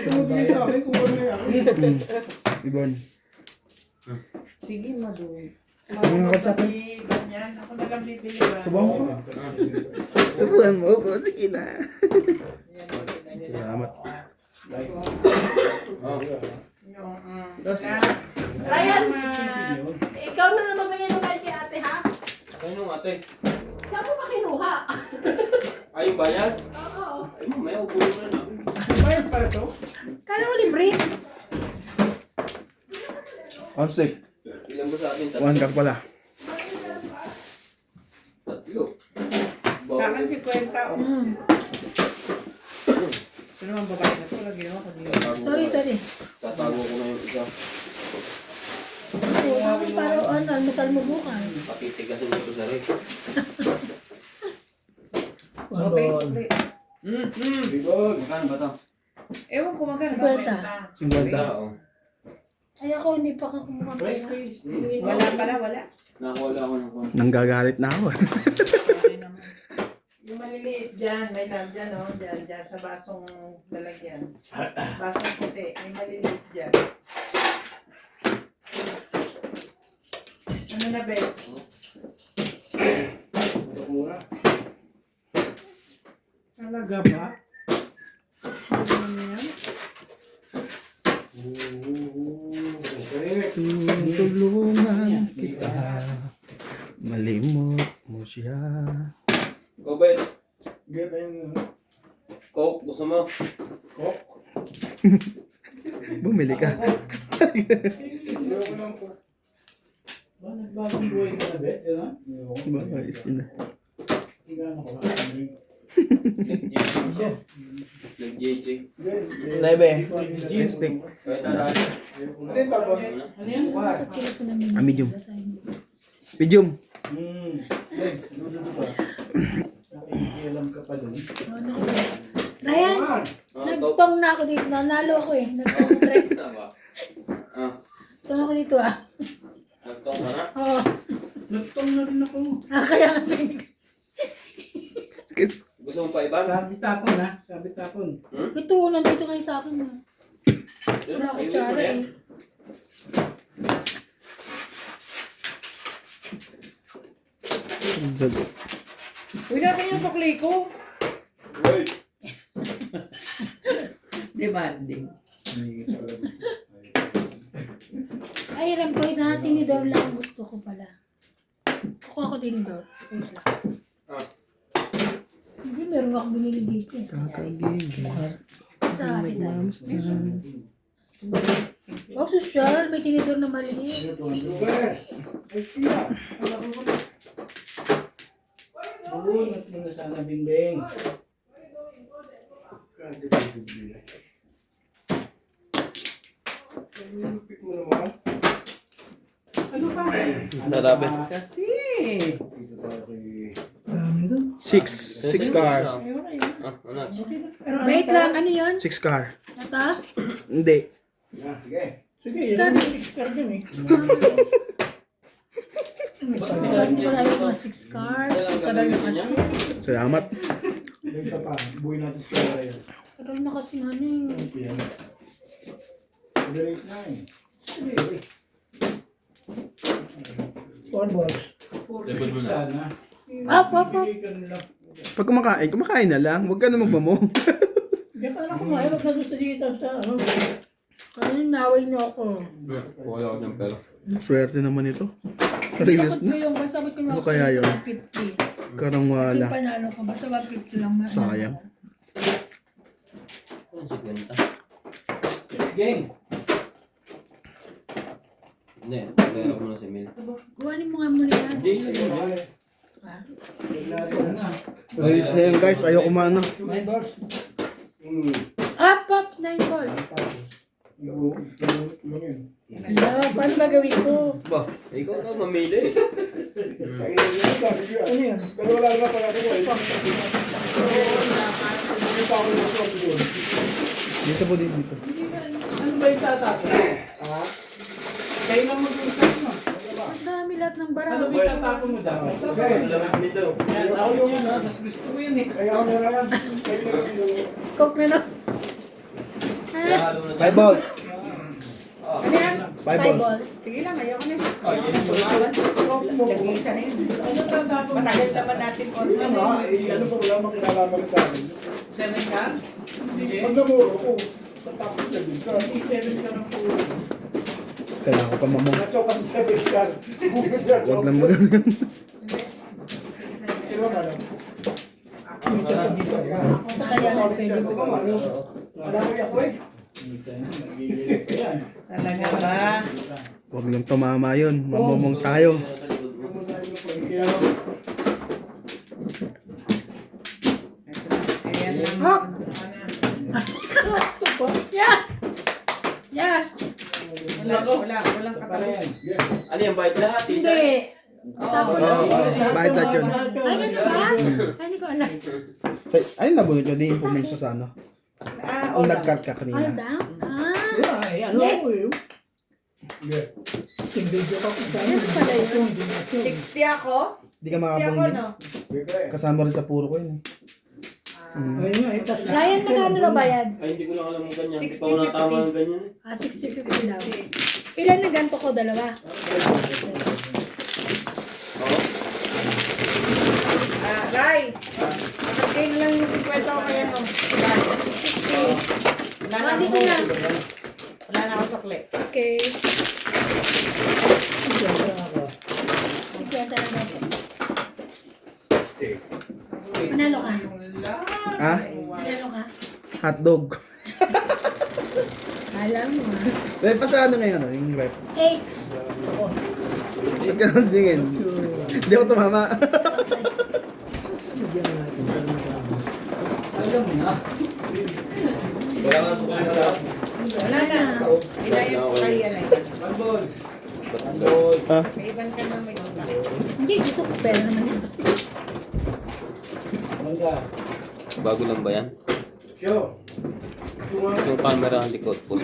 Speaker 4: Tumabili sa akin kung ano yan.
Speaker 2: Ibon.
Speaker 3: Sige, madun.
Speaker 2: Ano ka sa akin?
Speaker 7: Ganyan. Ako na lang bibili ba?
Speaker 2: Subuhan mo ko. Subuhan mo ko. Sige na. Salamat.
Speaker 7: Yung,
Speaker 8: Ryan! Ikaw na naman ba yan ng kay ate ha?
Speaker 1: Ayun yung ate.
Speaker 8: Saan mo pa kinuha?
Speaker 1: Ay, yung bayad?
Speaker 8: Oo.
Speaker 1: Ay, mamaya ubuhin mo na namin.
Speaker 7: bayad para to?
Speaker 6: Kala ko libre.
Speaker 2: On stick.
Speaker 1: Ilan ba sa akin?
Speaker 2: 1 car pala.
Speaker 1: Tatlo.
Speaker 3: Sa akin 50.
Speaker 6: Hmm.
Speaker 3: Ito naman babae na ito. Wala ginawa ko dito.
Speaker 6: Sorry, sorry.
Speaker 1: Tatago ko na yung isa.
Speaker 6: Para ano, almusal mo bukas.
Speaker 1: Patitigasin ko ito sa rin.
Speaker 3: Okay, okay.
Speaker 1: Magkano ba ito?
Speaker 3: Ewan ko magkano.
Speaker 6: 50.
Speaker 2: 50.
Speaker 1: Oo.
Speaker 6: Ay ako, hindi pa ka kumuha pala.
Speaker 3: Wala pala, wala.
Speaker 1: Nakawala ako ng konti.
Speaker 2: Nanggagalit na ako.
Speaker 3: Okay naman.
Speaker 7: Yung maliliit dyan, may love dyan, oh. Dyan, sa basong lalagyan. Basong puti, may maliliit dyan. Ano na, Bel?
Speaker 5: Talaga ba?
Speaker 2: Tulungan kita. Bumili ka.
Speaker 4: Ayoko lang po.
Speaker 5: Ba, nagbagong buhay ka na, Bet? Gano'n?
Speaker 2: Ayos yun.
Speaker 5: Hindi ka na kumakain.
Speaker 1: Nag-JJ.
Speaker 2: Lebe. Stick.
Speaker 1: Kaya talaan.
Speaker 4: Ano yung tapon?
Speaker 5: Ano yan?
Speaker 6: Check ko na
Speaker 2: Medium. Medium.
Speaker 5: Ben, luto ka. Nakikialam ka pa dun.
Speaker 6: Ryan, nagtong na ako dito. Nanalo ako eh. Nagtong ko try.
Speaker 1: Tama. Ah,
Speaker 6: Tong ako dito ah.
Speaker 1: nagtong ka na?
Speaker 6: Oo.
Speaker 5: Nagtong na rin ako.
Speaker 6: Kaya nga.
Speaker 1: Gusto mo pa iba?
Speaker 5: Sabit tapon ha? Sabit tapon.
Speaker 6: Ito, nandito kayo sa akin ah. Wala ako tsara eh.
Speaker 3: Uy, nasan yung sukli ko?
Speaker 1: Uy!
Speaker 3: Demanding.
Speaker 6: Ay, ram ko na tinidor lang ang gusto ko pala. Kukuha ko tinidor. Wait lang.
Speaker 1: Ah.
Speaker 6: Hindi, meron ako binili dito eh.
Speaker 2: Kakagigil.
Speaker 6: Sa akin ah.
Speaker 2: Nagmamasdan.
Speaker 6: Oh, social. May tinidor na maliit.
Speaker 4: Ay, siya.
Speaker 5: Bunot mo na sana, Bindeng.
Speaker 4: Pinipit mo naman.
Speaker 5: Ano ka?
Speaker 1: Narabi.
Speaker 3: Kasi.
Speaker 4: Dito tayo kay...
Speaker 2: Six car.
Speaker 1: Ah, ano?
Speaker 6: Wait lang, ano yun?
Speaker 2: 6 car.
Speaker 6: Nata?
Speaker 2: Hindi.
Speaker 4: Sige.
Speaker 5: Sige, yan ang six-card yun eh.
Speaker 6: Meron ko na yung mga 6 cards. Tagal na kasi.
Speaker 2: Salamat.
Speaker 4: Yung isa pa. Buhay natin sa kaya yun.
Speaker 6: Tagal na kasi ano eh.
Speaker 4: Yan. Madalit na eh.
Speaker 5: Four balls. Sana.
Speaker 6: Up, up, up.
Speaker 5: Bigay ka nila.
Speaker 2: Pag kumakain na lang. Huwag ka na magmamo.
Speaker 5: Hindi ka na kumain. Huwag na gusto dito sa ano.
Speaker 6: Ano naway niyo ako?
Speaker 1: Wala ako niyang pera.
Speaker 2: Swerte naman ito. Release
Speaker 6: Takot ko
Speaker 2: na.
Speaker 6: yung basta ba't yung
Speaker 2: Ano kaya yun?
Speaker 6: 150.
Speaker 2: Karang
Speaker 6: Yung
Speaker 2: wala.
Speaker 6: panalo ko, basta 150 lang.
Speaker 2: Sayang.
Speaker 1: Ang sigwenta.
Speaker 5: Gang.
Speaker 1: Hindi, naglalaro ko muna si Mel.
Speaker 6: Kuhanin mo nga muna yan.
Speaker 1: Hindi, sige.
Speaker 6: Ha?
Speaker 5: Naglaro na.
Speaker 2: Release na yan guys. Ayoko maano.
Speaker 5: 9 balls.
Speaker 6: Up, up, 9 balls.
Speaker 4: Yung lang yun.
Speaker 6: Hello, paano gagawin ko?
Speaker 1: Ba, ikaw na mamili.
Speaker 4: Ay, yun dami ko yan. Pero wala na pala ako eh. Hindi pa ako nasa doon.
Speaker 2: Dito po din dito.
Speaker 5: Ano ba yung tatapos?
Speaker 4: Ha?
Speaker 5: Kayo lang mag-usap mo.
Speaker 6: Ang dami lahat ng bara.
Speaker 5: Ano ba yung tatapos mo dapat?
Speaker 1: Ang lamig nito.
Speaker 5: Yan, ako yun ha. Mas gusto ko yun eh.
Speaker 4: Kaya ako na yan.
Speaker 6: Coke na no?
Speaker 1: Lalo na
Speaker 2: 5 balls.
Speaker 1: Ah,
Speaker 3: Ano yan?
Speaker 2: 5
Speaker 6: 5
Speaker 2: balls.
Speaker 6: balls.
Speaker 3: Sige lang, ayoko na.
Speaker 1: ay, yun yung
Speaker 3: Lagisa na yun.
Speaker 5: Ano tatapos mo?
Speaker 3: Matagal naman natin konti.
Speaker 4: Ano nga, eh, ano pa wala makinalaman sa akin.
Speaker 5: 7 ka? Hindi.
Speaker 4: Pag namuro ko, tatapos na din ka.
Speaker 5: Hindi, 7 ka ng puro.
Speaker 2: Kailangan ko pa mamong.
Speaker 4: Nacho ka sa 7 car.
Speaker 2: Huwag lang magano.
Speaker 4: Sino ka lang?
Speaker 6: Kaya na pwede mo.
Speaker 4: Wala ko ako eh.
Speaker 3: Talaga ba?
Speaker 2: Huwag lang tumama yun. Mamomong tayo.
Speaker 3: Ayan lang.
Speaker 6: Hop! Yeah! Yes!
Speaker 3: Walang katabi.
Speaker 1: Ano yung bite lahat? Isa?
Speaker 6: Hindi. Tapos
Speaker 2: Oo, bakit na yun?
Speaker 6: Ay, ganun ba? Ay, hindi ko alam.
Speaker 2: Ayun nabunod yun. Di yung pumunta sa ano.
Speaker 3: Ah,
Speaker 2: Kung
Speaker 3: o
Speaker 2: nag-cut ka
Speaker 6: All
Speaker 2: kanina.
Speaker 6: down? Ah!
Speaker 5: Ano
Speaker 6: Yes.
Speaker 5: ako eh. Tig-video ka ko sa
Speaker 6: Yes pala yun.
Speaker 3: 60 ako?
Speaker 2: Di ka
Speaker 3: 60 ako,
Speaker 2: makabunod.
Speaker 3: no?
Speaker 2: Kasama rin sa puro ko yun.
Speaker 5: Ayun nga, ito.
Speaker 6: Ryan, magkano na bayad?
Speaker 1: Ay, hindi ko lang alam yung ganyan. Hindi
Speaker 3: 60,
Speaker 1: pa ako natama ng ganyan eh.
Speaker 6: Ah, 60-50 daw. Ilan na ganto ko? Dalawa.
Speaker 1: Oo.
Speaker 3: Ah, Ray. Nakagay na lang yung 50 ko kaya mo.
Speaker 6: 60.
Speaker 3: Wala na
Speaker 6: Dito
Speaker 3: ako.
Speaker 6: na.
Speaker 3: Wala na ako sukli.
Speaker 6: Okay. 50 na ganto. Panalo ka.
Speaker 2: Ah?
Speaker 6: Panalo ka.
Speaker 2: Hotdog.
Speaker 6: Alam mo ah.
Speaker 2: Eh, pasado ngayon, ano, yung rep.
Speaker 6: 8.
Speaker 2: Ba't ka nang tingin? Hindi ako tumama.
Speaker 5: Alam mo na.
Speaker 1: Wala nga sa kanya lang.
Speaker 7: Wala na. Inayon ko kayo yan ay.
Speaker 5: Bandol.
Speaker 2: Ah,
Speaker 7: May iban ka na may utang.
Speaker 6: Hindi, gusto ko pera naman yun.
Speaker 5: Mangga.
Speaker 1: Bago lang ba yan?
Speaker 5: Sure.
Speaker 1: Yung camera ang likod po.